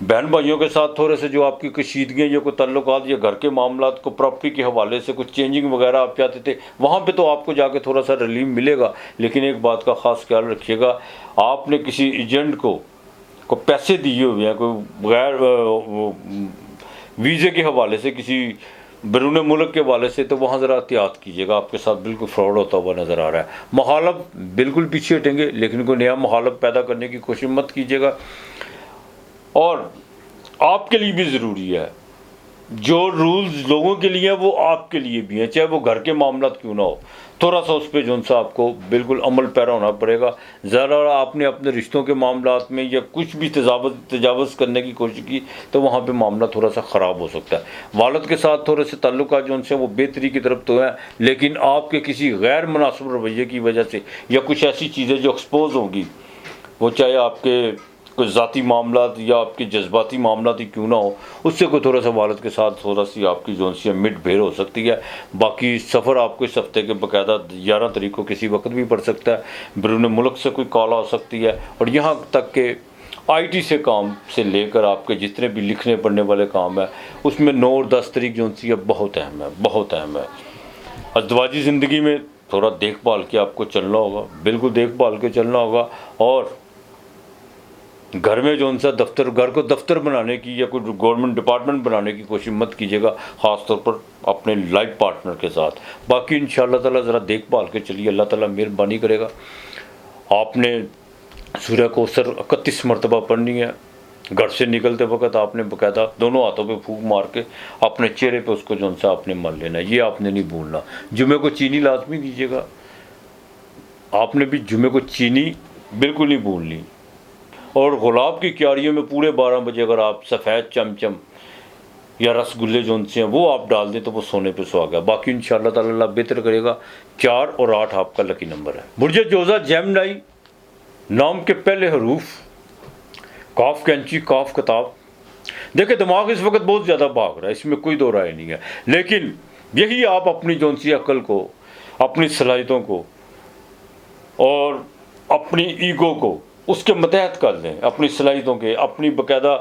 بہن بھائیوں کے ساتھ تھوڑے سے جو آپ کی کشیدگیاں یا کوئی تعلقات یا گھر کے معاملات کو پراپرٹی کے حوالے سے کچھ چینجنگ وغیرہ آپ چاہتے تھے، وہاں پہ تو آپ کو جا کے تھوڑا سا ریلیف ملے گا، لیکن ایک بات کا خاص خیال رکھیے گا، آپ نے کسی ایجنٹ کو پیسے دیے ہوئے ہیں کوئی غیر ویزے کے حوالے سے، کسی بیرون ملک کے حوالے سے، تو وہاں ذرا احتیاط کیجیے گا، آپ کے ساتھ بالکل فراڈ ہوتا ہوا نظر آ رہا ہے۔ مخالف بالکل پیچھے ہٹیں گے، لیکن کوئی نیا مخالف پیدا کرنے کی کوشش مت کیجیے گا۔ اور آپ کے لیے بھی ضروری ہے، جو رولز لوگوں کے لیے ہیں وہ آپ کے لیے بھی ہیں، چاہے وہ گھر کے معاملات کیوں نہ ہو، تھوڑا سا اس پہ جو سا آپ کو بالکل عمل پیرا ہونا پڑے گا۔ ذرا آپ نے اپنے رشتوں کے معاملات میں یا کچھ بھی تجاوز کرنے کی کوشش کی تو وہاں پہ معاملہ تھوڑا سا خراب ہو سکتا ہے۔ والد کے ساتھ تھوڑے سے تعلقات جو ان سے وہ بہتری کی طرف تو ہیں، لیکن آپ کے کسی غیر مناسب رویے کی وجہ سے یا کچھ ایسی چیزیں جو ایکسپوز ہوں گی، وہ چاہے آپ کے کوئی ذاتی معاملات یا آپ کے جذباتی معاملات ہی کیوں نہ ہو، اس سے کوئی تھوڑا سا والد کے ساتھ تھوڑا سی آپ کی جو سی مٹ بھیڑ ہو سکتی ہے۔ باقی سفر آپ کو اس ہفتے کے باقاعدہ 11 تاریخ کو کسی وقت بھی پڑ سکتا ہے، بیرون ملک سے کوئی کال آ سکتی ہے، اور یہاں تک کہ آئی ٹی سے کام سے لے کر آپ کے جتنے بھی لکھنے پڑھنے والے کام ہیں، اس میں 9 اور 10 تاریخ جو سی ہے بہت اہم ہے، بہت اہم ہے۔ ازدواجی زندگی میں تھوڑا دیکھ بھال کے آپ کو چلنا ہوگا، بالکل دیکھ بھال کے چلنا ہوگا، اور گھر میں جو سا گھر کو دفتر بنانے کی یا کوئی گورنمنٹ ڈپارٹمنٹ بنانے کی کوشش مت کیجیے گا، خاص طور پر اپنے لائف پارٹنر کے ساتھ۔ باقی انشاءاللہ تعالیٰ ذرا دیکھ بھال کے چلیے، اللہ تعالیٰ مہربانی کرے گا۔ آپ نے سورہ کوثر 31 مرتبہ پڑھنی ہے، گھر سے نکلتے وقت آپ نے باقاعدہ دونوں ہاتھوں پہ پھونک مار کے اپنے چہرے پہ اس کو جو سا آپ نے مل لینا ہے، یہ آپ نے نہیں بھولنا۔ جمعے کو چینی لازمی دیجیے گا، آپ نے بھی جمعے کو چینی بالکل نہیں بھولنی۔ اور گلاب کی کیاریوں میں پورے 12 بجے اگر آپ سفید چمچم یا رس گلے جو سے ہیں وہ آپ ڈال دیں تو وہ سونے پہ سہاگا۔ باقی انشاءاللہ تعالی اللہ بہتر کرے گا۔ 4 اور 8 آپ کا لکی نمبر ہے۔ برج جوزہ جیمنائی، نام کے پہلے حروف کاف کینچی کاف کتاب۔ دیکھیں دماغ اس وقت بہت زیادہ بھاگ رہا ہے، اس میں کوئی دو رائے نہیں ہے، لیکن یہی آپ اپنی جو سی عقل کو، اپنی صلاحیتوں کو اور اپنی ایگو کو اس کے متحد کر لیں، اپنی صلاحیتوں کے، اپنی باقاعدہ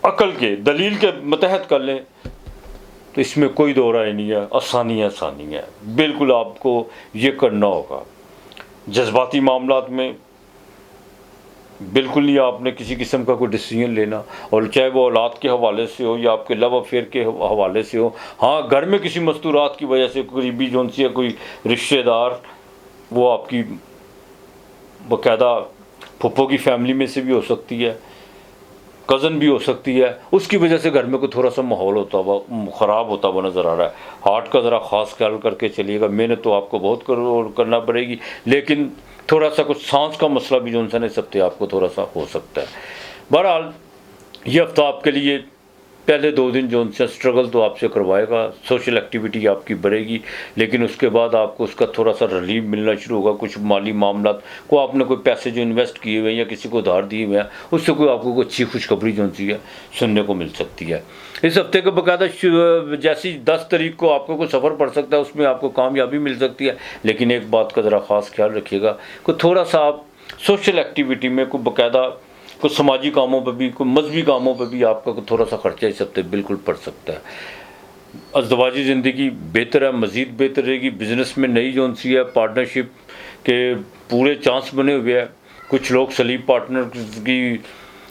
عقل کے، دلیل کے متحد کر لیں، تو اس میں کوئی دو رائے نہیں ہے، آسانی ہے، بالکل آپ کو یہ کرنا ہوگا۔ جذباتی معاملات میں بالکل نہیں آپ نے کسی قسم کا کوئی ڈیسیژن لینا، اور چاہے وہ اولاد کے حوالے سے ہو یا آپ کے لو افیئر کے حوالے سے ہو۔ ہاں گھر میں کسی مستورات کی وجہ سے قریبی جو سی ہے کوئی رشتہ دار، وہ آپ کی باقاعدہ پھپھو کی فیملی میں سے بھی ہو سکتی ہے، کزن بھی ہو سکتی ہے، اس کی وجہ سے گھر میں کوئی تھوڑا سا ماحول ہوتا ہوا خراب ہوتا ہوا نظر آ رہا ہے۔ ہارٹ کا ذرا خاص خیال کر کے چلیے گا، محنت تو آپ کو بہت کرنا پڑے گی، لیکن تھوڑا سا کچھ سانس کا مسئلہ بھی جو انسان نہیں سکتے آپ کو تھوڑا سا ہو سکتا ہے۔ بہرحال یہ ہفتہ آپ کے لیے پہلے 2 دن جو ان سے اسٹرگل تو آپ سے کروائے گا، سوشل ایکٹیویٹی آپ کی بڑھے گی، لیکن اس کے بعد آپ کو اس کا تھوڑا سا ریلیف ملنا شروع ہوگا۔ کچھ مالی معاملات کو آپ نے کوئی پیسے جو انویسٹ کیے ہوئے ہیں یا کسی کو ادھار دیے ہوئے ہیں، اس سے کوئی آپ کو کوئی اچھی خوشخبری جو سی ہے سننے کو مل سکتی ہے۔ اس ہفتے کے باقاعدہ جیسی 10 تاریخ کو آپ کو کوئی سفر پڑ سکتا ہے، اس میں آپ کو کامیابی مل سکتی ہے، لیکن ایک بات کا ذرا خاص خیال رکھیے گا، کوئی تھوڑا سا آپ سوشل ایکٹیویٹی میں کوئی باقاعدہ کچھ سماجی کاموں پہ بھی، کوئی مذہبی کاموں پہ بھی آپ کا تھوڑا سا خرچہ اس ہفتے بالکل پڑ سکتا ہے۔ ازدواجی زندگی بہتر ہے، مزید بہتر رہے گی۔ بزنس میں نئی جو سی ہے پارٹنرشپ کے پورے چانس بنے ہوئے ہیں۔ کچھ لوگ سلیپ پارٹنر کی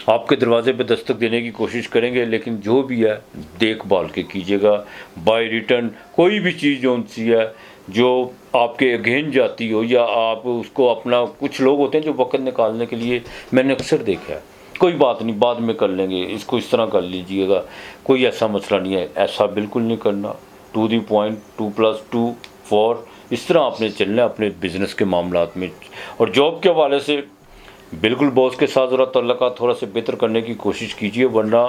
آپ کے دروازے پہ دستک دینے کی کوشش کریں گے، لیکن جو بھی ہے دیکھ بھال کے کیجیے گا۔ بائی ریٹرن کوئی بھی چیز جو سی ہے جو آپ کے اگین جاتی ہو، یا آپ اس کو اپنا، کچھ لوگ ہوتے ہیں جو وقت نکالنے کے لیے، میں نے اکثر دیکھا ہے، کوئی بات نہیں بعد میں کر لیں گے، اس کو اس طرح کر لیجئے گا، کوئی ایسا مسئلہ نہیں ہے، ایسا بالکل نہیں کرنا۔ ٹو دی پوائنٹ، 2+2 4 اس طرح آپ نے چلنا ہے اپنے بزنس کے معاملات میں۔ اور جاب کے حوالے سے بالکل باس کے ساتھ ذرا تعلقات تھوڑا سا بہتر کرنے کی کوشش کیجیے، ورنہ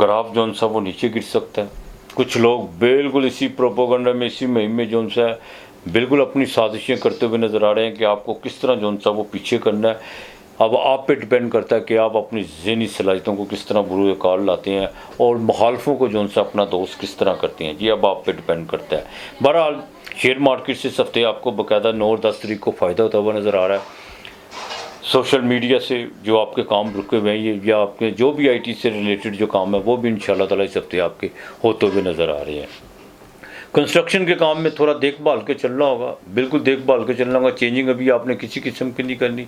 گراف جو سا وہ نیچے گر سکتا ہے۔ کچھ لوگ بالکل اسی پروپیگنڈا میں، اسی مہم میں جو سا بالکل اپنی سازشیں کرتے ہوئے نظر آ رہے ہیں کہ آپ کو کس طرح جو سا وہ پیچھے کرنا ہے۔ اب آپ پہ ڈپینڈ کرتا ہے کہ آپ اپنی ذہنی صلاحیتوں کو کس طرح بروئے کار لاتے ہیں، اور مخالفوں کو جو سا اپنا دوست کس طرح کرتے ہیں، یہ اب آپ پہ ڈپینڈ کرتا ہے۔ بہرحال شیئر مارکیٹ سے اس ہفتے آپ کو باقاعدہ 9 اور 10 تاریخ کو فائدہ ہوتا ہوا نظر آ رہا ہے۔ سوشل میڈیا سے جو آپ کے کام رکے ہوئے ہیں یا آپ کے جو بھی آئی ٹی سے ریلیٹڈ جو کام ہے وہ بھی انشاءاللہ تعالیٰ اس ہفتے آپ کے ہوتے ہوئے نظر آ رہے ہیں۔ کنسٹرکشن کے کام میں تھوڑا دیکھ بھال کے چلنا ہوگا، بالکل دیکھ بھال کے چلنا ہوگا۔ چینجنگ ابھی آپ نے کسی قسم کی نہیں کرنی،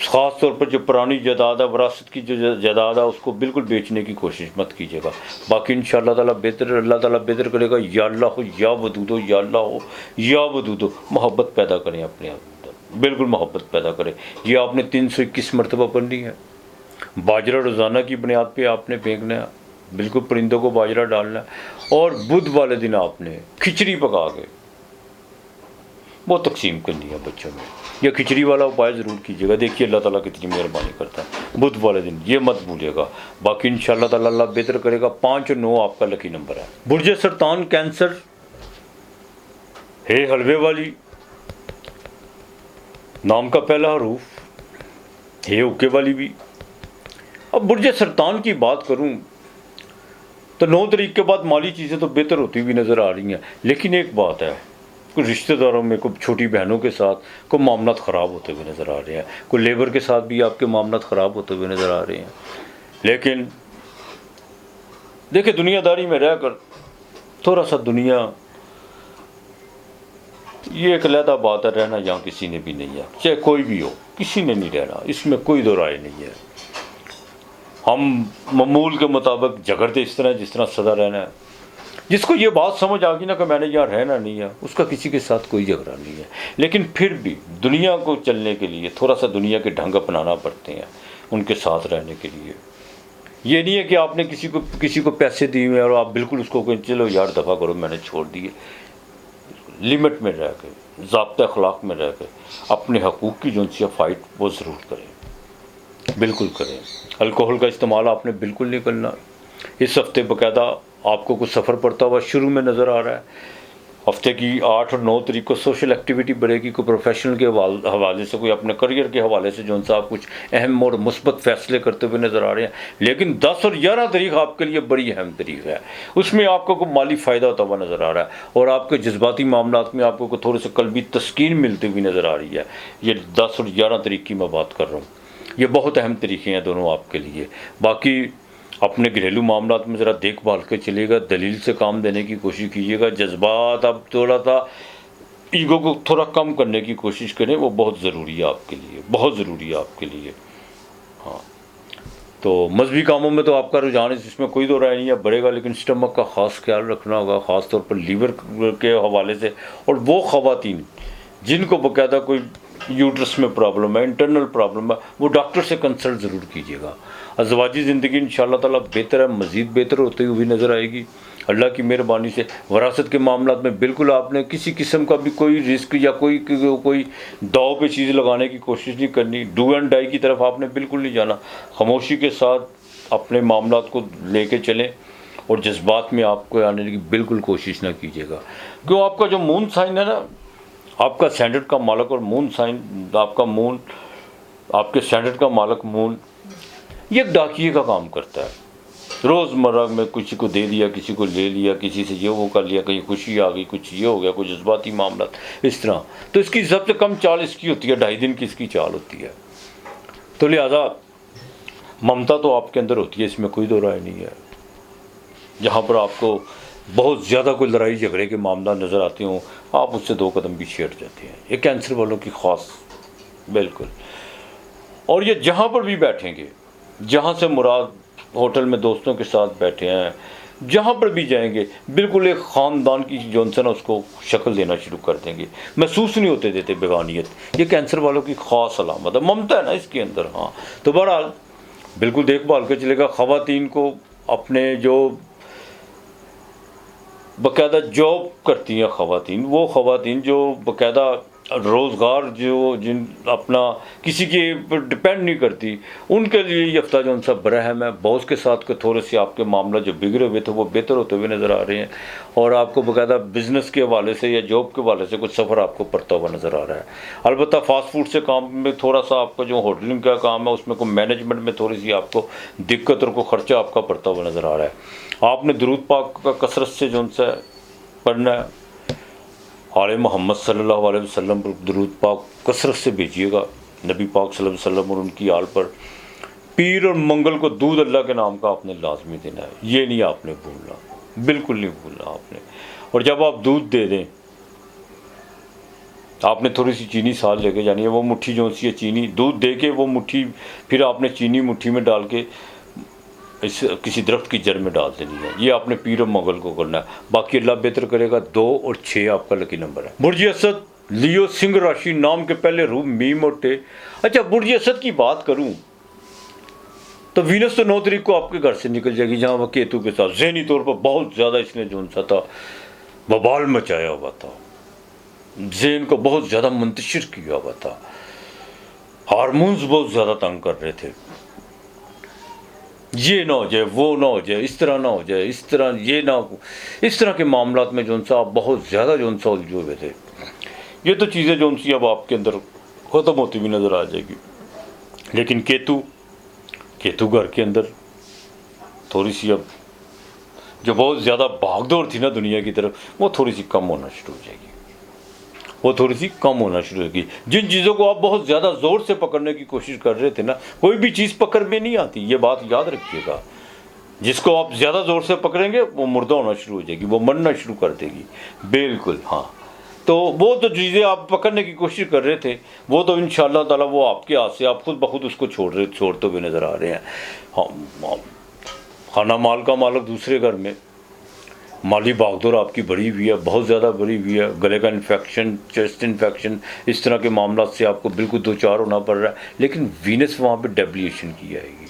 خاص طور پر جو پرانی جائیداد ہے، وراثت کی جو جائیداد ہے، اس کو بالکل بیچنے کی کوشش مت کیجیے گا۔ باقی انشاءاللہ تعالیٰ بہتر، اللہ تعالیٰ بہتر کرے گا۔ یا اللہ ہو یا ودود ہو، یا اللہ ہو یا ودود ہو، محبت پیدا کریں اپنے آپ میں، بالکل محبت پیدا کریں۔ یہ آپ نے 321 مرتبہ پڑھنی ہے۔ باجرہ روزانہ کی بنیاد پہ آپ نے پھینکنا ہے، بالکل پرندوں کو باجرہ ڈالنا ہے، اور بدھ والے دن آپ نے کھچڑی پکا کے وہ تقسیم کرنی ہے بچوں میں۔ یہ کھچڑی والا اپائے ضرور کیجیے گا، دیکھیے اللہ تعالیٰ کتنی مہربانی کرتا ہے بدھ والے دن، یہ مت بھولیے گا۔ باقی انشاءاللہ تعالیٰ اللہ بہتر کرے گا۔ 5 اور 9 آپ کا لکی نمبر ہے۔ برج سرطان کینسر ہے حلوے والی، نام کا پہلا حروف ہے اوکے والی بھی۔ اب برج سرطان کی بات کروں تو 9 تاریخ کے بعد مالی چیزیں تو بہتر ہوتی ہوئی نظر آ رہی ہیں، لیکن ایک بات ہے، کوئی رشتہ داروں میں، کوئی چھوٹی بہنوں کے ساتھ کوئی معاملات خراب ہوتے ہوئے نظر آ رہے ہیں، کوئی لیبر کے ساتھ بھی آپ کے معاملات خراب ہوتے ہوئے نظر آ رہے ہیں۔ لیکن دیکھیں، دنیا داری میں رہ کر تھوڑا سا دنیا، یہ ایک علیحدہ بات ہے، رہنا یہاں کسی نے بھی نہیں ہے، چاہے کوئی بھی ہو، کسی نے نہیں رہنا، اس میں کوئی دو رائے نہیں ہے۔ ہم معمول کے مطابق جھگڑتے اس طرح جس طرح سدا رہنا ہے۔ جس کو یہ بات سمجھ آ گئی نا کہ میں نے یہاں رہنا نہیں ہے، اس کا کسی کے ساتھ کوئی جھگڑا نہیں ہے، لیکن پھر بھی دنیا کو چلنے کے لیے تھوڑا سا دنیا کے ڈھنگ اپنانا پڑتے ہیں ان کے ساتھ رہنے کے لیے۔ یہ نہیں ہے کہ آپ نے کسی کو پیسے دیے ہوئے اور آپ بالکل اس کو کہیں چلو یار دفعہ کرو، میں نے چھوڑ دیے۔ لمٹ میں رہ کے، ضابطۂ اخلاق میں رہ کے اپنے حقوق کی جو ان سے فائٹ وہ ضرور کریں، بالکل کریں۔ الکوہل کا استعمال آپ نے بالکل نہیں کرنا۔ اس ہفتے باقاعدہ آپ کو کچھ سفر پڑتا ہوا شروع میں نظر آ رہا ہے۔ ہفتے کی 8 اور 9 تاریخ کو سوشل ایکٹیویٹی بڑھے گی، کوئی پروفیشنل کے حوالے سے، کوئی اپنے کریئر کے حوالے سے جو ان سے آپ کچھ اہم اور مثبت فیصلے کرتے ہوئے نظر آ رہے ہیں۔ لیکن 10 اور 11 تاریخ آپ کے لیے بڑی اہم تاریخ ہے، اس میں آپ کو کوئی مالی فائدہ ہوتا ہوا نظر آ رہا ہے، اور آپ کے جذباتی معاملات میں آپ کو تھوڑے سے قلبی تسکین ملتی ہوئی نظر آ رہی ہے۔ یہ 10 اور 11 تاریخ کی میں بات کر رہا ہوں، یہ بہت اہم طریقے ہیں دونوں آپ کے لیے۔ باقی اپنے گھریلو معاملات میں ذرا دیکھ بھال کے چلیے گا، دلیل سے کام دینے کی کوشش کیجیے گا۔ جذبات اب تھوڑا سا ایگو کو تھوڑا کم کرنے کی کوشش کریں، وہ بہت ضروری ہے آپ کے لیے، بہت ضروری ہے آپ کے لیے۔ ہاں، تو مذہبی کاموں میں تو آپ کا رجحان اس میں کوئی دو رائے نہیں ہے، بڑھے گا، لیکن اسٹمک کا خاص خیال رکھنا ہوگا، خاص طور پر لیور کے حوالے سے۔ اور وہ خواتین جن کو باقاعدہ کوئی یوٹرس میں پرابلم ہے، انٹرنل پرابلم ہے، وہ ڈاکٹر سے کنسلٹ ضرور کیجیے گا۔ ازواجی زندگی انشاءاللہ تعالیٰ بہتر ہے، مزید بہتر ہوتی ہوئی نظر آئے گی اللہ کی مہربانی سے۔ وراثت کے معاملات میں بالکل آپ نے کسی قسم کا بھی کوئی رسک یا کوئی داؤ پہ چیز لگانے کی کوشش نہیں کرنی، ڈو اینڈ ڈائی کی طرف آپ نے بالکل نہیں جانا۔ خاموشی کے ساتھ اپنے معاملات کو لے کے چلیں، اور جذبات میں آپ کو آنے کی بالکل کوشش نہ کیجیے گا، کیوں آپ کا جو مون سائن ہے نا، آپ کا سینڈرڈ کا مالک اور مون سائن، آپ کا مون، آپ کے سینڈرڈ کا مالک مون، یہ ایک ڈاکیے کا کام کرتا ہے۔ روز مرہ میں کسی کو دے دیا، کسی کو لے لیا، کسی سے یہ وہ کر لیا، کہیں خوشی آ گئی، کچھ یہ ہو گیا، کوئی جذباتی معاملات اس طرح۔ تو اس کی سب سے کم چال اس کی ہوتی ہے، 2.5 دن کی اس کی چال ہوتی ہے۔ تو لہٰذا ممتا تو آپ کے اندر ہوتی ہے، اس میں کوئی دو رائے نہیں ہے۔ جہاں پر آپ کو بہت زیادہ کوئی لڑائی جھگڑے کے معاملات نظر آتے ہوں، آپ اس سے 2 قدم بھی ہٹ جاتے ہیں۔ یہ کینسر والوں کی خاص، بالکل۔ اور یہ جہاں پر بھی بیٹھیں گے، جہاں سے مراد ہوٹل میں دوستوں کے ساتھ بیٹھے ہیں، جہاں پر بھی جائیں گے، بالکل ایک خاندان کی جونسن اس کو شکل دینا شروع کر دیں گے، محسوس نہیں ہوتے دیتے بیگانیت۔ یہ کینسر والوں کی خاص علامت ہے، ممتا ہے نا اس کے اندر۔ ہاں، تو بہرحال بالکل دیکھ بھال کے چلے گا۔ خواتین کو اپنے جو باقاعدہ جاب کرتی ہیں خواتین، وہ خواتین جو باقاعدہ روزگار جن اپنا کسی کے پر ڈپینڈ نہیں کرتی، ان کے لیے یہ ہفتہ جو ان سا برہم ہے۔ باس کے ساتھ کے تھوڑے سے آپ کے معاملہ جو بگڑے ہوئے تھے وہ بہتر ہوتے ہوئے نظر آ رہے ہیں، اور آپ کو باقاعدہ بزنس کے حوالے سے یا جاب کے حوالے سے کچھ سفر آپ کو پڑتا ہوا نظر آ رہا ہے۔ البتہ فاسٹ فوڈ سے کام میں تھوڑا سا آپ کا جو ہوٹلنگ کا کام ہے، اس میں کوئی مینجمنٹ میں تھوڑی سی آپ کو دقت اور کوئی خرچہ آپ کا پڑتا ہوا نظر آ رہا ہے۔ آپ نے درود پاک کا کثرت سے جو ان سے پڑھنا ہے، آل محمد صلی اللہ علیہ وسلم پر درود پاک کثرت سے بھیجیے گا، نبی پاک صلی اللہ علیہ وسلم اور ان کی آل پر پیر اور منگل کو دودھ اللہ کے نام کا آپ نے لازمی دینا ہے، یہ نہیں آپ نے بھولنا، بالکل نہیں بھولنا آپ نے۔ اور جب آپ دودھ دے دیں، آپ نے تھوڑی سی چینی ساتھ لے کے جانی ہے، وہ مٹھی جو سی ہے چینی دودھ دے کے وہ مٹھی پھر آپ نے چینی مٹھی میں ڈال کے اس کسی درخت کی جڑ میں ڈال دینی ہے، یہ آپ نے پیر اور مغل کو کرنا ہے، باقی اللہ بہتر کرے گا۔ 2 اور 6 آپ کا لکی نمبر ہے۔ برج اسد لیو سنگھ راشی، نام کے پہلے روح میم اور ٹے۔ اچھا برج اسد کی بات کروں تو وینس تو 9 تاریخ کو آپ کے گھر سے نکل جائے گی، جہاں وہ کیتو کے ساتھ ذہنی طور پر بہت زیادہ اس نے جو سا تھا وبال مچایا ہوا تھا، ذہن کو بہت زیادہ منتشر کیا ہوا تھا، ہارمونز بہت زیادہ تنگ کر رہے تھے، یہ نہ ہو جائے، وہ نہ ہو جائے، اس طرح نہ ہو جائے، اس طرح یہ نہ ہو، اس طرح کے معاملات میں جون سا آپ بہت زیادہ جون سا الجھے ہوئے تھے۔ یہ تو چیزیں جون سی اب آپ کے اندر ختم ہوتی ہوئی نظر آ جائے گی، لیکن کیتو گھر کے اندر تھوڑی سی اب جو بہت زیادہ بھاگ دوڑ تھی نا دنیا کی طرف، وہ تھوڑی سی کم ہونا شروع ہو جائے گی، وہ تھوڑی سی کم ہونا شروع ہوگی۔ جن چیزوں کو آپ بہت زیادہ زور سے پکڑنے کی کوشش کر رہے تھے نا، کوئی بھی چیز پکڑ میں نہیں آتی، یہ بات یاد رکھیے گا۔ جس کو آپ زیادہ زور سے پکڑیں گے وہ مردہ ہونا شروع ہو جائے گی، وہ مرنا شروع کر دے گی، بالکل ہاں۔ تو وہ تو چیزیں آپ پکڑنے کی کوشش کر رہے تھے، وہ تو انشاءاللہ تعالیٰ وہ آپ کے ہاتھ سے آپ خود بخود اس کو چھوڑتے ہوئے نظر آ رہے ہیں۔ ہاں، خانہ مال کا مالک دوسرے گھر میں، مالی بھاگدور آپ کی بڑی ہوئی ہے، بہت زیادہ بڑی ہوئی ہے، گلے کا انفیکشن، چیسٹ انفیکشن، اس طرح کے معاملات سے آپ کو بالکل دوچار ہونا پڑ رہا ہے، لیکن وینس وہاں پہ ڈیبلیشن کی جائے گی۔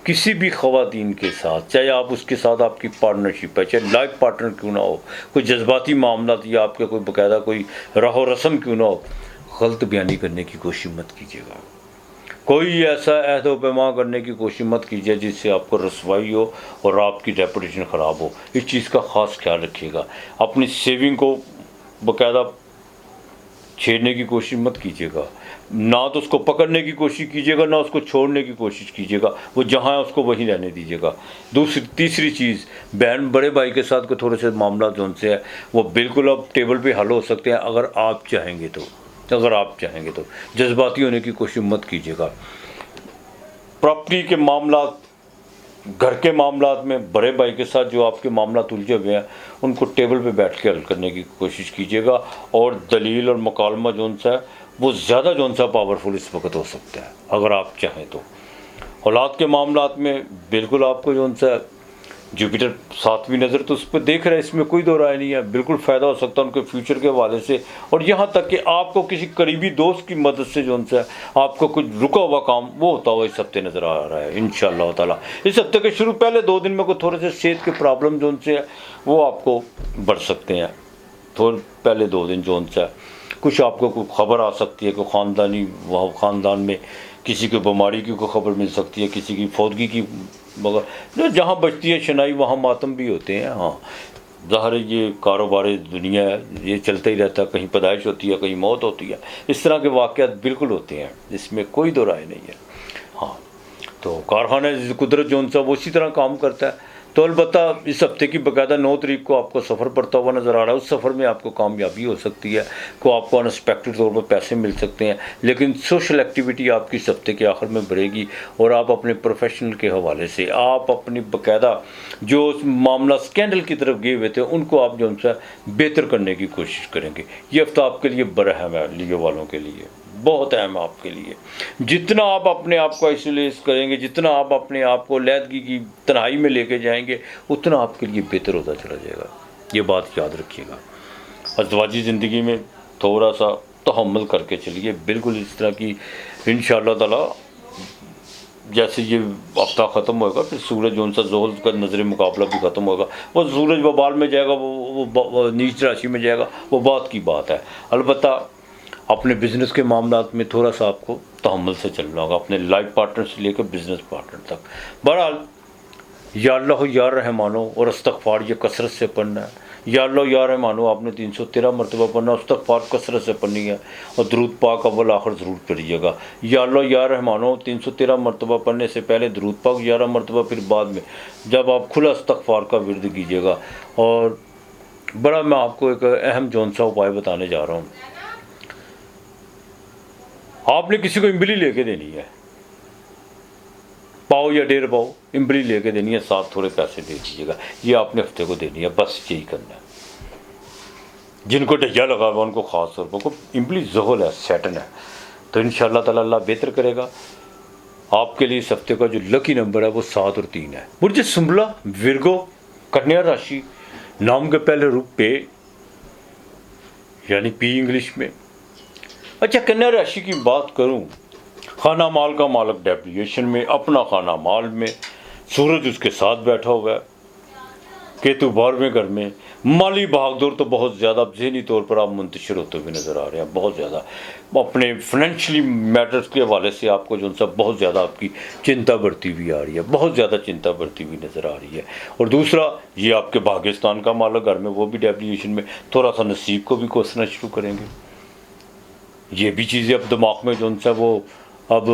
کسی بھی خواتین کے ساتھ، چاہے آپ اس کے ساتھ آپ کی پارٹنرشپ ہے، چاہے لائف پارٹنر کیوں نہ ہو، کوئی جذباتی معاملات یا آپ کے کوئی باقاعدہ کوئی راہ و رسم کیوں نہ ہو، غلط بیانی کرنے کی کوشش مت کیجیے گا، کوئی ایسا عہد و پیمان کرنے کی کوشش مت کیجیے جس سے آپ کو رسوائی ہو اور آپ کی ریپوٹیشن خراب ہو، اس چیز کا خاص خیال رکھیے گا۔ اپنی سیونگ کو باقاعدہ چھیڑنے کی کوشش مت کیجیے گا، نہ تو اس کو پکڑنے کی کوشش کیجیے گا، نہ اس کو چھوڑنے کی کوشش کیجیے گا، وہ جہاں ہے اس کو وہیں رہنے دیجیے گا۔ تیسری چیز، بہن بڑے بھائی کے ساتھ کوئی تھوڑے سے معاملات جو ان سے ہے وہ بالکل اب ٹیبل پہ حل ہو سکتے ہیں اگر آپ چاہیں گے تو، جذباتی ہونے کی کوشش مت کیجیے گا۔ پراپرٹی کے معاملات، گھر کے معاملات میں بڑے بھائی کے ساتھ جو آپ کے معاملات الجھے ہوئے ہیں ان کو ٹیبل پہ بیٹھ کے حل کرنے کی کوشش کیجیے گا، اور دلیل اور مکالمہ جو ان سا ہے وہ زیادہ جو ان سا پاورفل اس وقت ہو سکتا ہے اگر آپ چاہیں تو۔ اولاد کے معاملات میں بالکل آپ کو جو ان سا جوپیٹر 7ویں نظر تو اس پہ دیکھ رہے ہیں، اس میں کوئی دو رائے نہیں ہے، بالکل فائدہ ہو سکتا ہے ان کے فیوچر کے حوالے سے، اور یہاں تک کہ آپ کو کسی قریبی دوست کی مدد سے جو ان سے آپ کو کچھ رکا ہوا کام وہ ہوتا ہوا اس ہفتے نظر آ رہا ہے انشاءاللہ تعالیٰ۔ اس ہفتے کے شروع پہلے 2 دن میں کوئی تھوڑے سے صحت کے پرابلم جو ان سے ہے وہ آپ کو بڑھ سکتے ہیں، تھوڑے پہلے 2 دن جو ان سے کچھ آپ کو کوئی خبر آ سکتی ہے، کوئی خاندان میں کسی کو بیماری کی کوئی خبر مل سکتی ہے، کسی کی فوتگی کی، مگر جہاں بچتی ہے شنائی وہاں ماتم بھی ہوتے ہیں۔ ہاں ظاہر ہے یہ کاروبار دنیا ہے، یہ چلتا ہی رہتا ہے، کہیں پیدائش ہوتی ہے، کہیں موت ہوتی ہے، اس طرح کے واقعات بالکل ہوتے ہیں، اس میں کوئی دو رائے نہیں ہے۔ ہاں تو کارخانہ قدرت جو ان سا وہ اسی طرح کام کرتا ہے، تو البتہ اس ہفتے کی باقاعدہ 9 تاریخ کو آپ کو سفر پڑتا ہوا نظر آ رہا ہے، اس سفر میں آپ کو کامیابی ہو سکتی ہے، کو آپ کو انسپیکٹڈ طور پر پیسے مل سکتے ہیں، لیکن سوشل ایکٹیویٹی آپ کی اس ہفتے کے آخر میں بڑھے گی، اور آپ اپنے پروفیشنل کے حوالے سے آپ اپنی باقاعدہ جو معاملہ اسکینڈل کی طرف گئے ہوئے تھے ان کو آپ جو ان سے بہتر کرنے کی کوشش کریں گے۔ یہ ہفتہ آپ کے لیے بڑا اہم ہے، لیو والوں کے لیے بہت اہم ہے آپ کے لیے۔ جتنا آپ اپنے آپ کو آئسولیٹ کریں گے، جتنا آپ اپنے آپ کو علیحدگی کی تنہائی میں لے کے جائیں گے، اتنا آپ کے لیے بہتر ہوتا چلا جائے گا، یہ بات یاد رکھیے گا۔ ازدواجی زندگی میں تھوڑا سا تحمل کر کے چلیے، بالکل اس طرح کی انشاءاللہ تعالیٰ جیسے یہ ہفتہ ختم ہوگا پھر سورج جو ان سا زحل کا نظر مقابلہ بھی ختم ہوگا، وہ سورج وبال میں جائے گا، وہ نیچ راشی میں جائے گا، وہ بات کی بات ہے۔ البتہ اپنے بزنس کے معاملات میں تھوڑا سا آپ کو تحمل سے چلنا ہوگا، اپنے لائف پارٹنر سے لے کر بزنس پارٹنر تک۔ بہرحال یا اللہ یا رحمانو اور استغفار یہ کثرت سے پڑھنا ہے، یا اللہ یا رحمانو آپ نے 313 مرتبہ پڑھنا، استغفار کثرت سے پڑھنی ہے، اور درود پاک اول آخر ضرور پڑھیے گا۔ یا اللہ یا رحمانو 313 مرتبہ پڑھنے سے پہلے درود پاک 11 مرتبہ، پھر بعد میں جب آپ کھلا استغفار کا ورد کیجیے گا۔ اور بڑا میں آپ کو ایک اہم جون سا اپائے بتانے جا رہا ہوں، آپ نے کسی کو امبلی لے کے دینی ہے، پاؤ یا 1.5 پاؤ امبلی لے کے دینی ہے، ساتھ تھوڑے پیسے دے دیجیے گا، یہ آپ نے ہفتے کو دینی ہے، بس یہی کرنا ہے۔ جن کو ڈھیا لگا ہوا ان کو خاص طور پر امبلی زحل ہے، سیٹن ہے، تو انشاءاللہ تعالی اللہ بہتر کرے گا۔ آپ کے لیے اس ہفتے کا جو لکی نمبر ہے وہ 7 اور 3 ہے۔ برج سنبلا، ورگو، کنیا راشی، نام کے پہلے روپ پے یعنی پی انگلش میں۔ اچھا، کنیا راشی کی بات کروں، خانہ مال کا مالک ڈیبلیشن میں، اپنا خانہ مال میں، سورج اس کے ساتھ بیٹھا ہوا ہے، کیتو 12ویں گھر میں، مالی بھاگ دور تو بہت زیادہ، ذہنی طور پر آپ منتشر ہوتے ہوئے نظر آ رہے ہیں، بہت زیادہ اپنے فائنینشلی میٹرز کے حوالے سے آپ کو جو سا بہت زیادہ آپ کی چنتا بڑھتی ہوئی آ رہی ہے، بہت زیادہ چنتا بڑھتی ہوئی نظر آ رہی ہے۔ اور دوسرا، یہ آپ کے بھاگستان کا مالک گھر میں، وہ بھی ڈیبلیشن میں، تھوڑا سا نصیب کو بھی کوسنا شروع کریں گے۔ یہ بھی چیزیں اب دماغ میں جو سا وہ اب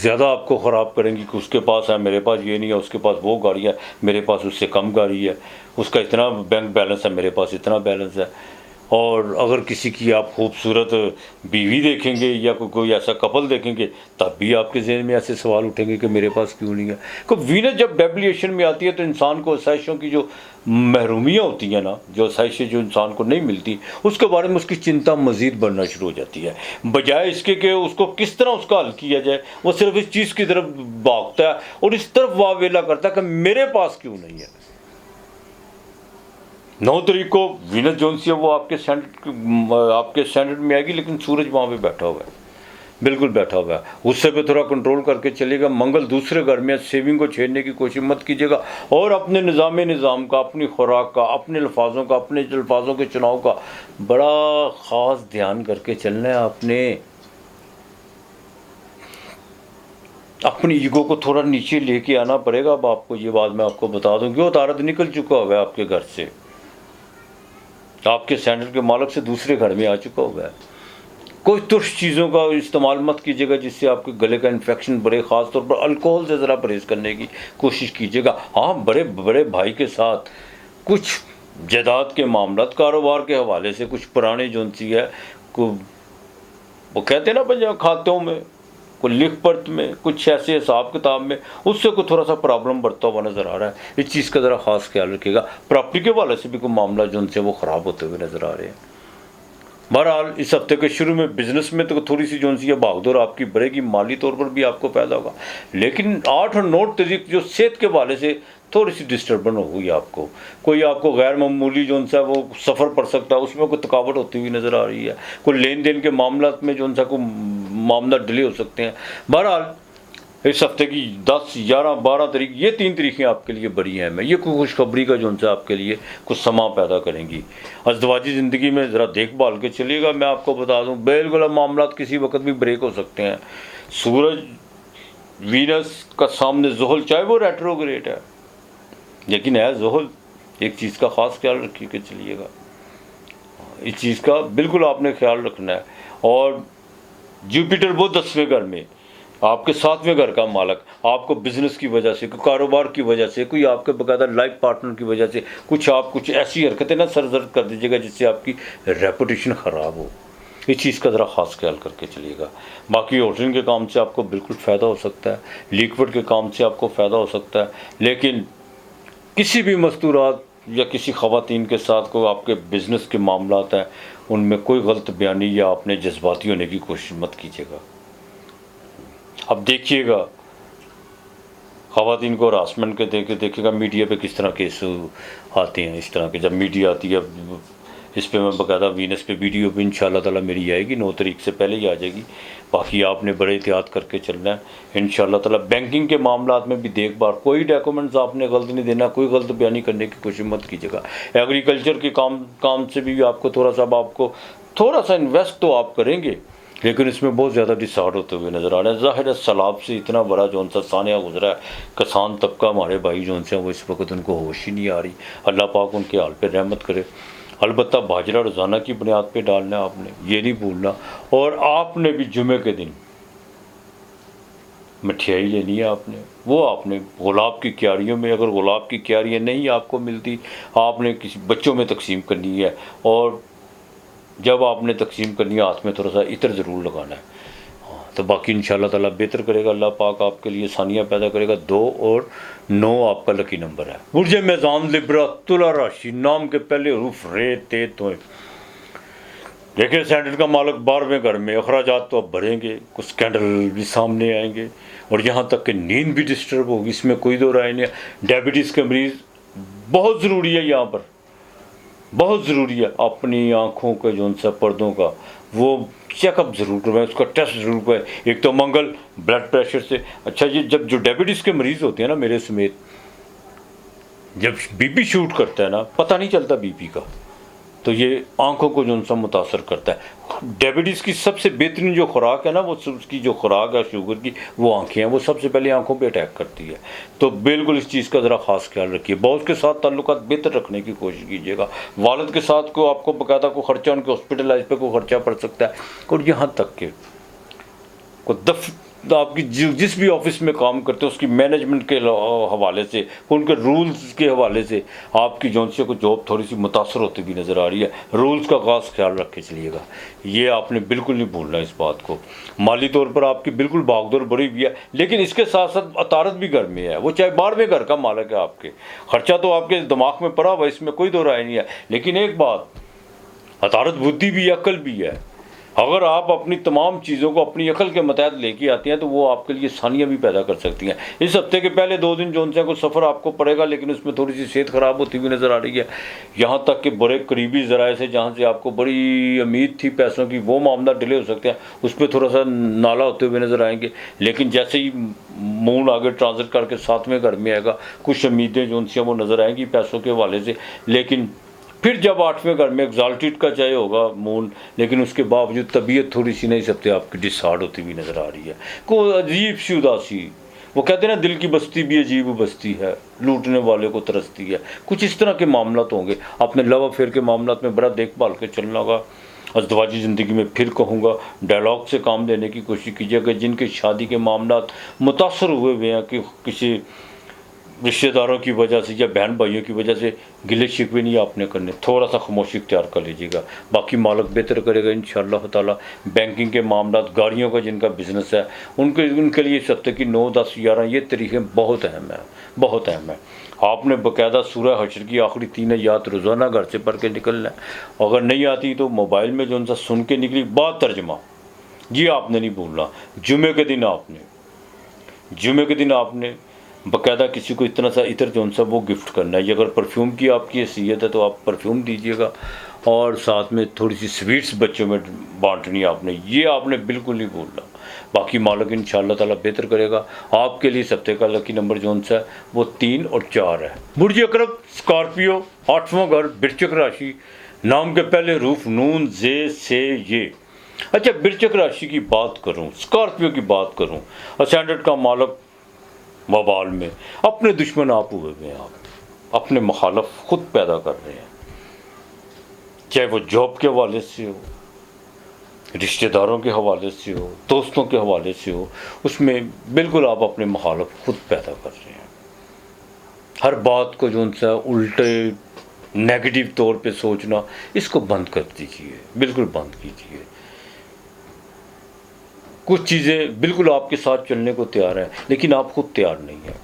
زیادہ آپ کو خراب کریں گی کہ اس کے پاس ہے، میرے پاس یہ نہیں ہے، اس کے پاس وہ گاڑی ہے، میرے پاس اس سے کم گاڑی ہے، اس کا اتنا بینک بیلنس ہے، میرے پاس اتنا بیلنس ہے۔ اور اگر کسی کی آپ خوبصورت بیوی دیکھیں گے یا کوئی ایسا کپل دیکھیں گے، تب بھی آپ کے ذہن میں ایسے سوال اٹھیں گے کہ میرے پاس کیوں نہیں ہے۔ کیونکہ وینس جب ڈیبلیشن میں آتی ہے تو انسان کو آسائشوں کی جو محرومیاں ہوتی ہیں نا، جو آسائشیں جو انسان کو نہیں ملتی، اس کے بارے میں اس کی چنتا مزید بڑھنا شروع ہو جاتی ہے، بجائے اس کے کہ اس کو کس طرح اس کا حل کیا جائے، وہ صرف اس چیز کی طرف بھاگتا ہے اور اس طرف واویلا کرتا ہے کہ میرے پاس کیوں نہیں ہے۔ 9 تاریخ کو وینس جو سی ہے وہ آپ کے سینٹر میں آئے گی، لیکن سورج وہاں پہ بیٹھا ہوا ہے، بالکل بیٹھا ہوا ہے، غصے پہ تھوڑا کنٹرول کر کے چلے گا۔ منگل دوسرے گھر میں، سیونگ کو چھیڑنے کی کوشش مت کیجیے گا، اور اپنے نظام کا، اپنی خوراک کا، اپنے الفاظوں کا، اپنے الفاظوں کے چناؤ کا بڑا خاص دھیان کر کے چلنا ہے۔ آپ نے اپنی ایگو کو تھوڑا نیچے لے کے آنا پڑے گا۔ اب آپ کو یہ بات میں آپ کو بتا دوں کہ وہ تارد نکل چکا ہوا ہے آپ کے گھر سے، آپ کے سینٹر کے مالک سے دوسرے گھر میں آ چکا ہوا ہے۔ کوئی ترش چیزوں کا استعمال مت کیجیے گا جس سے آپ کے گلے کا انفیکشن بڑھے، خاص طور پر الکوہل سے ذرا پرہیز کرنے کی کوشش کیجیے گا۔ ہاں، بڑے بھائی کے ساتھ کچھ جائیداد کے معاملات، کاروبار کے حوالے سے کچھ پرانے جو سی ہے وہ کہتے ہیں نا پنجاب کھاتوں میں، کوئی لکھ پڑھ میں، کچھ ایسے حساب کتاب میں، اس سے کوئی تھوڑا سا پرابلم بڑھتا ہوا نظر آ رہا ہے۔ اس چیز کا ذرا خاص خیال رکھیے گا۔ پراپرٹی کے حوالے سے بھی کوئی معاملہ جو ان سے وہ خراب ہوتے ہوئے نظر آ رہے ہیں۔ بہرحال اس ہفتے کے شروع میں بزنس میں تو تھوڑی سی جو سی بھاگ دور آپ کی بڑھے گی، مالی طور پر بھی آپ کو پیدا ہوگا، لیکن 8 اور 9 تاریخ جو صحت کے حوالے سے تھوڑی سی ڈسٹربنس ہوگی، آپ کو کوئی آپ کو غیر معمولی جو سا وہ سفر پڑ سکتا ہے، اس میں کوئی تھکاوٹ ہوتی ہوئی نظر آ رہی ہے، کوئی لین دین کے معاملات میں جو سا کوئی معاملات ڈیلے ہو سکتے ہیں۔ بہرحال اس ہفتے کی 10، 11، 12 تاریخ، یہ 3 تاریخیں آپ کے لیے بڑی اہم ہیں، یہ کوئی خوشخبری کا جو سا آپ کے لیے کچھ سما پیدا کریں گی۔ ازدواجی زندگی میں ذرا دیکھ بھال کے چلیے گا۔ میں آپ کو بتا دوں بالکل معاملات کسی وقت بھی بریک ہو سکتے ہیں۔ سورج وینس کا سامنے زحل، چاہے وہ ریٹروگریڈ ہے لیکن ہے زحل، ایک چیز کا خاص خیال رکھیے کہ چلیے گا، اس چیز کا بالکل آپ نے خیال رکھنا ہے۔ اور جوپیٹر وہ 10ویں گھر میں، آپ کے 7ویں گھر کا مالک، آپ کو بزنس کی وجہ سے، کوئی کاروبار کی وجہ سے، کوئی آپ کے باقاعدہ لائف پارٹنر کی وجہ سے کچھ ایسی حرکتیں نہ سرزد کر دیجیے گا جس سے آپ کی ریپوٹیشن خراب ہو، اس چیز کا ذرا خاص خیال کر کے چلیے گا۔ باقی ہوٹلنگ کے کام سے آپ کو بالکل فائدہ ہو سکتا ہے، لیکوڈ کے کام سے آپ کو فائدہ ہو سکتا ہے، لیکن کسی بھی مستورات یا کسی خواتین کے ساتھ کوئی آپ کے بزنس کے معاملات ہیں، ان میں کوئی غلط بیانی یا اپنے جذباتی ہونے کی کوشش مت کیجیے گا۔ اب دیکھیے گا خواتین کو ہراسمنٹ کے دیکھے گا میڈیا پہ کس طرح کیس آتے ہیں، اس طرح کے جب میڈیا آتی ہے، اس پہ میں باقاعدہ وینس پہ ویڈیو بھی انشاءاللہ تعالیٰ میری آئے گی، 9 تاریخ سے پہلے ہی آ جائے گی۔ باقی آپ نے بڑے احتیاط کر کے چلنا ہے انشاءاللہ تعالیٰ۔ بینکنگ کے معاملات میں بھی دیکھ بھال، کوئی ڈاکومنٹس آپ نے غلط نہیں دینا، کوئی غلط بیانی کرنے کی کوشش مت کیجیے گا۔ ایگریکلچر کے کام سے بھی آپ کو تھوڑا سا انویسٹ تو آپ کریں گے، لیکن اس میں بہت زیادہ ڈسارڈ ہوتے ہوئے نظر آ رہا ہے۔ ظاہر ہے سیلاب سے اتنا بڑا جو سا سانحہ گزرا ہے، کسان طبقہ ہمارے بھائی جو سے وہ اس وقت ان کو ہوش ہی نہیں آ رہی۔ اللہ پاک ان کے حال پہ رحمت کرے۔ البتہ باجرہ روزانہ کی بنیاد پہ ڈالنا ہے آپ نے، یہ نہیں بھولنا۔ اور آپ نے بھی جمعے کے دن مٹھائی لینی ہے، آپ نے گلاب کی کیاریوں میں، اگر گلاب کی کیاریاں نہیں آپ کو ملتی، آپ نے کسی بچوں میں تقسیم کرنی ہے، اور جب آپ نے تقسیم کرنی ہے ہاتھ میں تھوڑا سا عطر ضرور لگانا ہے۔ تو باقی انشاءاللہ تعالیٰ بہتر کرے گا، اللہ پاک آپ کے لیے آسانیاں پیدا کرے گا۔ 2 اور 9 آپ کا لکی نمبر ہے۔ برج میزان لبرا تلا راشی، نام کے پہلے حروف رے تے توئے۔ دیکھیں سینڈل کا مالک 12ویں گھر میں، اخراجات تو اب بڑھیں گے، کچھ اسکینڈل بھی سامنے آئیں گے، اور یہاں تک کہ نیند بھی ڈسٹرب ہوگی، اس میں کوئی دو رائے نہیں ہے۔ ڈائبٹیز کے مریض بہت ضروری ہے، یہاں پر بہت ضروری ہے اپنی آنکھوں کے جو ان سا پردوں کا وہ چیک اپ ضرور کروائیں، اس کا ٹیسٹ ضرور کروائیں۔ ایک تو منگل بلڈ پریشر سے، اچھا جی جب جو ڈائبٹیز کے مریض ہوتے ہیں نا میرے سمیت، جب بی پی شوٹ کرتا ہے نا پتہ نہیں چلتا بی پی کا، تو یہ آنکھوں کو جو ان سا متاثر کرتا ہے۔ ڈائبٹیز کی سب سے بہترین جو خوراک ہے نا، وہ اس کی جو خوراک ہے شوگر کی، وہ آنکھیں ہیں، وہ سب سے پہلے آنکھوں پہ اٹیک کرتی ہے۔ تو بالکل اس چیز کا ذرا خاص خیال رکھیے۔ باس کے ساتھ تعلقات بہتر رکھنے کی کوشش کیجیے گا۔ والد کے ساتھ کو آپ کو باقاعدہ کوئی خرچہ، ان کے ہاسپٹلائز پہ کوئی خرچہ پڑ سکتا ہے، اور یہاں تک کہ آپ کی جس بھی آفس میں کام کرتے ہیں اس کی مینجمنٹ کے حوالے سے، ان کے رولز کے حوالے سے آپ کی جون سے کو جاب تھوڑی سی متاثر ہوتی بھی نظر آ رہی ہے۔ رولز کا خاص خیال رکھ کے چلیے گا، یہ آپ نے بالکل نہیں بھولنا اس بات کو۔ مالی طور پر آپ کی بالکل بھاگ دوڑ بڑی ہوئی ہے، لیکن اس کے ساتھ ساتھ عطارد بھی گھر میں ہے، وہ چاہے 12ویں گھر کا مالک ہے آپ کے، خرچہ تو آپ کے دماغ میں پڑا ہوا، اس میں کوئی دو رائے نہیں ہے۔ لیکن ایک بات، عطارد بدھی بھی ہے، عقل بھی ہے۔ اگر آپ اپنی تمام چیزوں کو اپنی عقل کے متحد لے کے آتی ہیں تو وہ آپ کے لیے آسانیاں بھی پیدا کر سکتی ہیں۔ اس ہفتے کے پہلے 2 دن جو ان سے کوئی سفر آپ کو پڑے گا، لیکن اس میں تھوڑی سی صحت خراب ہوتی ہوئی نظر آ رہی ہے۔ یہاں تک کہ بڑے قریبی ذرائع سے جہاں سے آپ کو بڑی امید تھی پیسوں کی، وہ معاملہ ڈیلے ہو سکتے ہیں، اس پہ تھوڑا سا نالا ہوتے ہوئے نظر آئیں گے۔ لیکن جیسے ہی مون آگے ٹرانزٹ کر کے 7ویں گھر میں آئے گا، کچھ امیدیں جو ان سے وہ نظر آئیں گی پیسوں کے حوالے سے۔ لیکن پھر جب 8ویں گھر میں ایگزالٹیڈ کا چاہے ہوگا مون، لیکن اس کے باوجود طبیعت تھوڑی سی نہیں سکتے آپ کی ڈسہارڈ ہوتی ہوئی نظر آ رہی ہے، کوئی عجیب سی اداسی۔ وہ کہتے ہیں نا دل کی بستی بھی عجیب بستی ہے، لوٹنے والے کو ترستی ہے۔ کچھ اس طرح کے معاملات ہوں گے۔ اپنے لو افیئر کے معاملات میں بڑا دیکھ بھال کے چلنا ہوگا۔ ازدواجی زندگی میں پھر کہوں گا ڈائلاگ سے کام لینے کی کوشش کیجیے گا۔ جن کے شادی کے معاملات متاثر ہوئے ہیں کہ کسی رشتہ داروں کی وجہ سے یا بہن بھائیوں کی وجہ سے، گلے شکوے نہیں آپ نے کرنے، تھوڑا سا خاموشی اختیار کر لیجیے گا۔ باقی مالک بہتر کرے گا انشاءاللہ تعالیٰ۔ بینکنگ کے معاملات، گاڑیوں کا جن کا بزنس ہے، ان کے لیے اس ہفتے کی 9، 10، 11 یہ تاریخیں بہت اہم ہیں، بہت اہم ہیں۔ آپ نے باقاعدہ سورہ حشر کی آخری 3 آیات روزانہ گھر سے پڑھ کے نکلنا ہے۔ اگر نہیں آتی تو موبائل میں جو ان سے سن کے نکلی بات ترجمہ، یہ آپ نے نہیں بھولنا۔ جمعے کے دن آپ نے باقاعدہ کسی کو اتنا سا عطر جو ان سا وہ گفٹ کرنا ہے۔ یہ اگر پرفیوم کی آپ کی حیثیت ہے تو آپ پرفیوم دیجیے گا، اور ساتھ میں تھوڑی سی سویٹس بچوں میں بانٹنی آپ نے، یہ آپ نے بالکل نہیں بھولنا۔ باقی مالک انشاءاللہ تعالیٰ بہتر کرے گا آپ کے لیے۔ اس ہفتے کا لکی نمبر جو ان سا ہے وہ 3 اور 4 ہے۔ برج عقرب اسکارپیو، 8واں گھر، برچک راشی، نام کے پہلے حروف نون، زے، سے، یہ۔ اچھا برچک راشی کی بات کروں، اسکارپیو کی بات کروں، اسینڈنٹ کا مالک وبال میں، اپنے دشمن آپ ہوئے ہیں، آپ اپنے مخالف خود پیدا کر رہے ہیں، چاہے وہ جاب کے حوالے سے ہو، رشتہ داروں کے حوالے سے ہو، دوستوں کے حوالے سے ہو، اس میں بالکل آپ اپنے مخالف خود پیدا کر رہے ہیں۔ ہر بات کو جو ان سے الٹے نیگیٹو طور پہ سوچنا، اس کو بند کر دیجیے، بالکل بند کیجیے۔ کچھ چیزیں بالکل آپ کے ساتھ چلنے کو تیار ہیں، لیکن آپ خود تیار نہیں ہیں۔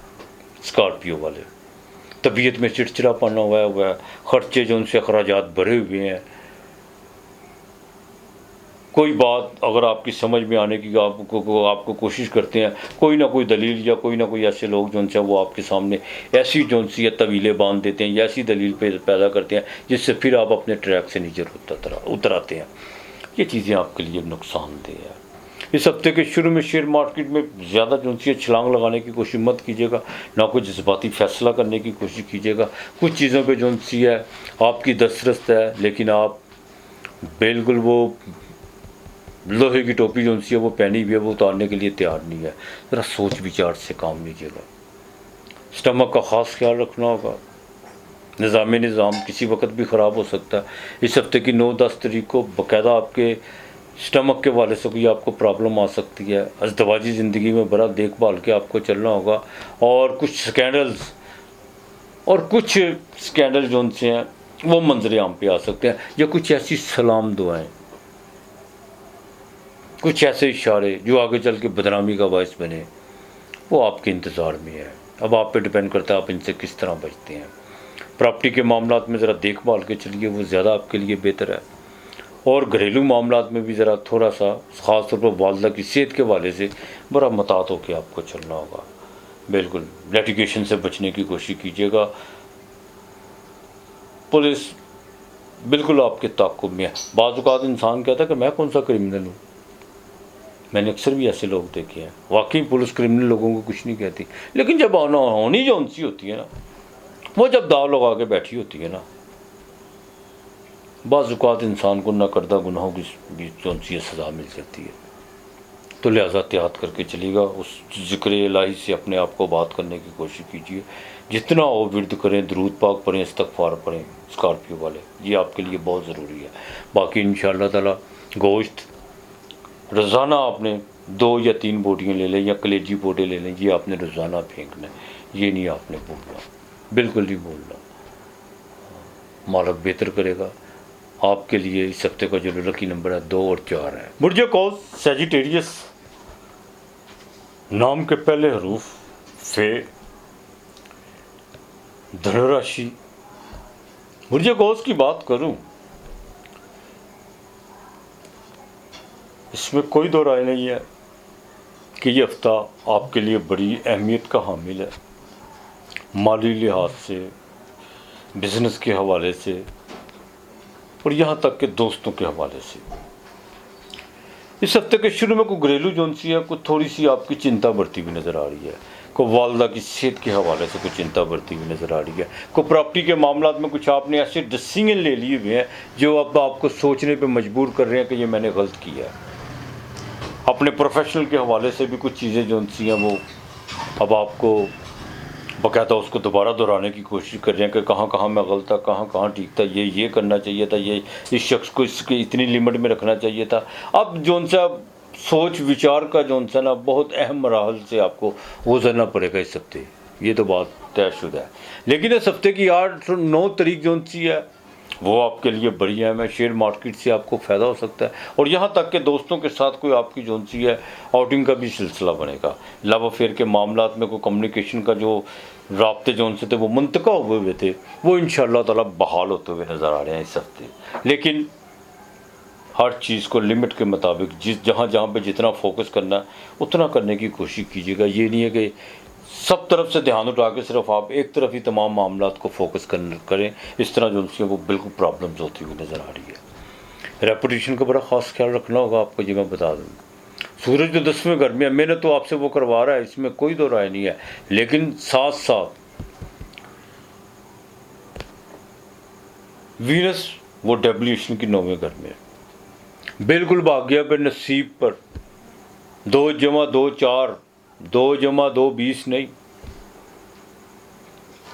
اسکارپیو والے طبیعت میں چڑچڑا پنا ہوا ہے، خرچے جو ان سے اخراجات بھرے ہوئے ہیں۔ کوئی بات اگر آپ کی سمجھ میں آنے کی آپ کو کوشش کرتے ہیں، کوئی نہ کوئی دلیل یا کوئی نہ کوئی ایسے لوگ جو ان سے وہ آپ کے سامنے ایسی جو ان سے طویلیں باندھ دیتے ہیں یا ایسی دلیل پیدا کرتے ہیں جس سے پھر آپ اپنے ٹریک سے نیچے اتر آتے ہیں۔ یہ چیزیں آپ کے لیے نقصان دہ ہے۔ اس ہفتے کے شروع میں شیئر مارکیٹ میں زیادہ جو سی چھلانگ لگانے کی کوشش مت کیجیے گا، نہ کوئی جذباتی فیصلہ کرنے کی کوشش کیجیے گا۔ کچھ چیزوں پہ جو سی ہے آپ کی دسترست ہے، لیکن آپ بالکل وہ لوہے کی ٹوپی جو سی ہے وہ پہنی ہوئی ہے، وہ اتارنے کے لیے تیار نہیں ہے۔ ذرا سوچ وچار سے کام لیجیے گا۔ اسٹمک کا خاص خیال رکھنا ہوگا۔ نظام کسی وقت بھی خراب ہو سکتا ہے۔ اس ہفتے کی 9، 10 تاریخ کو باقاعدہ آپ کے اسٹمک کے والے سے کوئی آپ کو پرابلم آ سکتی ہے۔ ازدواجی زندگی میں بڑا دیکھ بھال کے آپ کو چلنا ہوگا، اور کچھ سکینڈل جو ان سے ہیں وہ منظر عام پہ آ سکتے ہیں، یا کچھ ایسی سلام دعائیں، کچھ ایسے اشارے جو آگے چل کے بدنامی کا باعث بنے، وہ آپ کے انتظار میں ہے۔ اب آپ پہ ڈپینڈ کرتا ہے آپ ان سے کس طرح بچتے ہیں۔ پراپرٹی کے معاملات میں ذرا دیکھ بھال کے چلیے، وہ زیادہ آپ کے لیے بہتر ہے۔ اور گھریلو معاملات میں بھی ذرا تھوڑا سا، خاص طور پر والدہ کی صحت کے حوالے سے بڑا محتاط ہو کے آپ کو چلنا ہوگا۔ بالکل لیٹیگیشن سے بچنے کی کوشش کیجیے گا۔ پولیس بالکل آپ کے تعاقب میں ہے۔ بعض اوقات انسان کہتا ہے کہ میں کون سا کرمنل ہوں، میں نے اکثر بھی ایسے لوگ دیکھے ہیں۔ واقعی پولیس کرمنل لوگوں کو کچھ نہیں کہتی، لیکن جب ہونی جو ان سی ہوتی ہے نا، وہ جب داؤ لگا کے بیٹھی ہوتی ہے نا، بعض اوقات انسان کو نہ کردہ گناہوں کی بھی جون سی سزا مل جاتی ہے۔ تو لہٰذا احتیاط کر کے چلیے گا۔ اس ذکر الہی سے اپنے آپ کو بات کرنے کی کوشش کیجیے، جتنا ہو ورد کریں، درود پاک پڑھیں، استغفار پڑھیں اسکارپیو والے، یہ آپ کے لیے بہت ضروری ہے۔ باقی انشاءاللہ تعالی گوشت روزانہ آپ نے 2 یا 3 بوٹیاں لے لیں، یا کلیجی بوٹے لے لیں، یہ آپ نے روزانہ پھینکنا ہے، یہ نہیں آپ نے بھولنا، بالکل نہیں بھولنا۔ مالک بہتر کرے گا آپ کے لیے۔ اس ہفتے کا جو لکی نمبر ہے 2 اور 4 ہے۔ برج قوس سیجیٹیریس، نام کے پہلے حروف فے، دھنو راشی۔ برج قوس کی بات کروں، اس میں کوئی دو رائے نہیں ہے کہ یہ ہفتہ آپ کے لیے بڑی اہمیت کا حامل ہے، مالی لحاظ سے، بزنس کے حوالے سے، اور یہاں تک کہ دوستوں کے حوالے سے۔ اس ہفتے کے شروع میں کوئی گھریلو جونسی ہے، کوئی تھوڑی سی آپ کی چنتا بڑھتی ہوئی نظر آ رہی ہے، کوئی والدہ کی صحت کے حوالے سے کوئی چنتا بڑھتی ہوئی نظر آ رہی ہے، کوئی پراپرٹی کے معاملات میں کچھ آپ نے ایسے ڈسیزن لے لیے ہوئے ہیں جو اب آپ کو سوچنے پہ مجبور کر رہے ہیں کہ یہ میں نے غلط کیا ہے۔ اپنے پروفیشنل کے حوالے سے بھی کچھ چیزیں جونسی ہیں وہ اب آپ کو باقاعدہ اس کو دوبارہ دہرانے کی کوشش کر رہے ہیں کہ کہاں کہاں میں غلط تھا، کہاں کہاں ٹھیک تھا، یہ کرنا چاہیے تھا، یہ اس شخص کو اس کی اتنی لمٹ میں رکھنا چاہیے تھا۔ اب جون سا سوچ وچار کا جون سا نا بہت اہم مراحل سے آپ کو گزرنا پڑے گا اس ہفتے، یہ تو بات طے شدہ ہے۔ لیکن اس ہفتے کی 8-9 تاریخ جون سی ہے وہ آپ کے لیے بڑی اہم ہے۔ شیئر مارکیٹ سے آپ کو فائدہ ہو سکتا ہے، اور یہاں تک کہ دوستوں کے ساتھ کوئی آپ کی جون سی ہے آؤٹنگ کا بھی سلسلہ بنے گا۔ لو افیئر کے معاملات میں کوئی کمیونیکیشن کا جو رابطے جون سے تھے وہ منطقہ ہوئے تھے، وہ انشاءاللہ تعالی بحال ہوتے ہوئے نظر آ رہے ہیں اس ہفتے۔ لیکن ہر چیز کو لمٹ کے مطابق جہاں پہ جتنا فوکس کرنا ہے اتنا کرنے کی کوشش کیجیے گا۔ یہ نہیں ہے کہ سب طرف سے دھیان اٹھا کے صرف آپ ایک طرف ہی تمام معاملات کو فوکس کریں، اس طرح جو اس کی وہ بالکل پرابلمز ہوتی ہوئی نظر آ رہی ہے۔ ریپوٹیشن کا بڑا خاص خیال رکھنا ہوگا آپ کو، یہ میں بتا دوں۔ سورج جو 10ویں گھر میں ہے، محنت تو آپ سے وہ کروا رہا ہے، اس میں کوئی دو رائے نہیں ہے، لیکن ساتھ ساتھ وینس وہ ڈیبلیشن کی 9ویں گھر میں ہے، بالکل بھاگیہ پہ، نصیب پر 2+2 4، 2+2 20 نہیں۔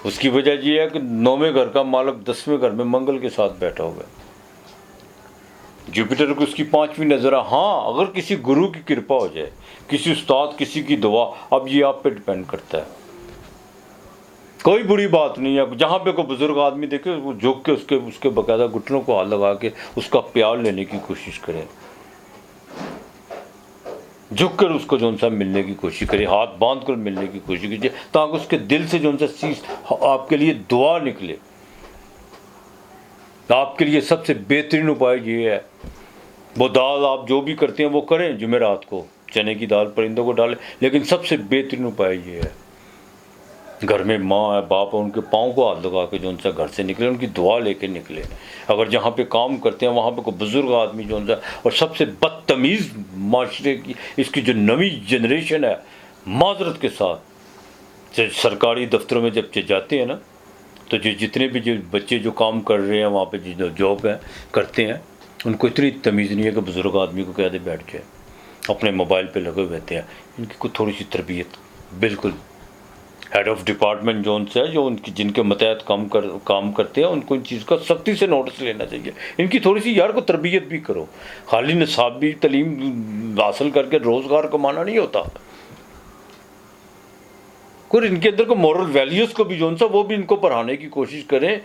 اس کی وجہ یہ ہے کہ 9ویں گھر کا مالک 10ویں گھر میں منگل کے ساتھ بیٹھا ہوا ہے، جوپیٹر کو اس کی 5ویں نظر ہے۔ ہاں اگر کسی گرو کی کرپا ہو جائے، کسی استاد، کسی کی دعا، اب یہ آپ پہ ڈپینڈ کرتا ہے، کوئی بری بات نہیں ہے۔ جہاں پہ کوئی بزرگ آدمی دیکھے وہ جھک کے اس کے باقاعدہ گھٹنوں کو ہاتھ لگا کے اس کا پیار لینے کی کوشش کریں، جھک کر اس کو جون سا ملنے کی کوشش کرے، ہاتھ باندھ کر ملنے کی کوشش کیجیے، تاکہ اس کے دل سے جون سا چیز آپ کے لیے دعا نکلے۔ آپ کے لیے سب سے بہترین اپائے یہ ہے، وہ دال آپ جو بھی کرتے ہیں وہ کریں، جمعرات کو چنے کی دال پرندوں کو ڈالیں، لیکن سب سے بہترین اپائے یہ ہے، گھر میں ماں ہے، باپ ہے، ان کے پاؤں کو ہاتھ لگا کے جون سا گھر سے نکلے، ان کی دعا لے کے نکلے۔ اگر جہاں پہ کام کرتے ہیں وہاں پہ کوئی بزرگ آدمی جون سا، اور سب سے بدتمیز معاشرے کی اس کی جو نوی جنریشن ہے، معذرت کے ساتھ سرکاری دفتروں میں جب جاتے ہیں نا، تو جتنے بھی جو بچے جو کام کر رہے ہیں وہاں پہ جو جاب ہے کرتے ہیں، ان کو اتنی تمیز نہیں ہے کہ بزرگ آدمی کو کہہ دے بیٹھ جائے، اپنے موبائل پہ لگے ہوئے رہتے ہیں۔ ان کی کوئی تھوڑی سی تربیت، بالکل ہیڈ آف ڈپارٹمنٹ جو ان سے ہے، جو ان کی جن کے متحد کام کرتے ہیں، ان کو ان چیز کا سختی سے نوٹس لینا چاہیے۔ ان کی تھوڑی سی یار کو تربیت بھی کرو، خالی نصابی تعلیم حاصل کر کے روزگار کمانا نہیں ہوتا، اور ان کے اندر کو مورل ویلیوز کو بھی جو سا وہ بھی ان کو پڑھانے کی کوشش کریں،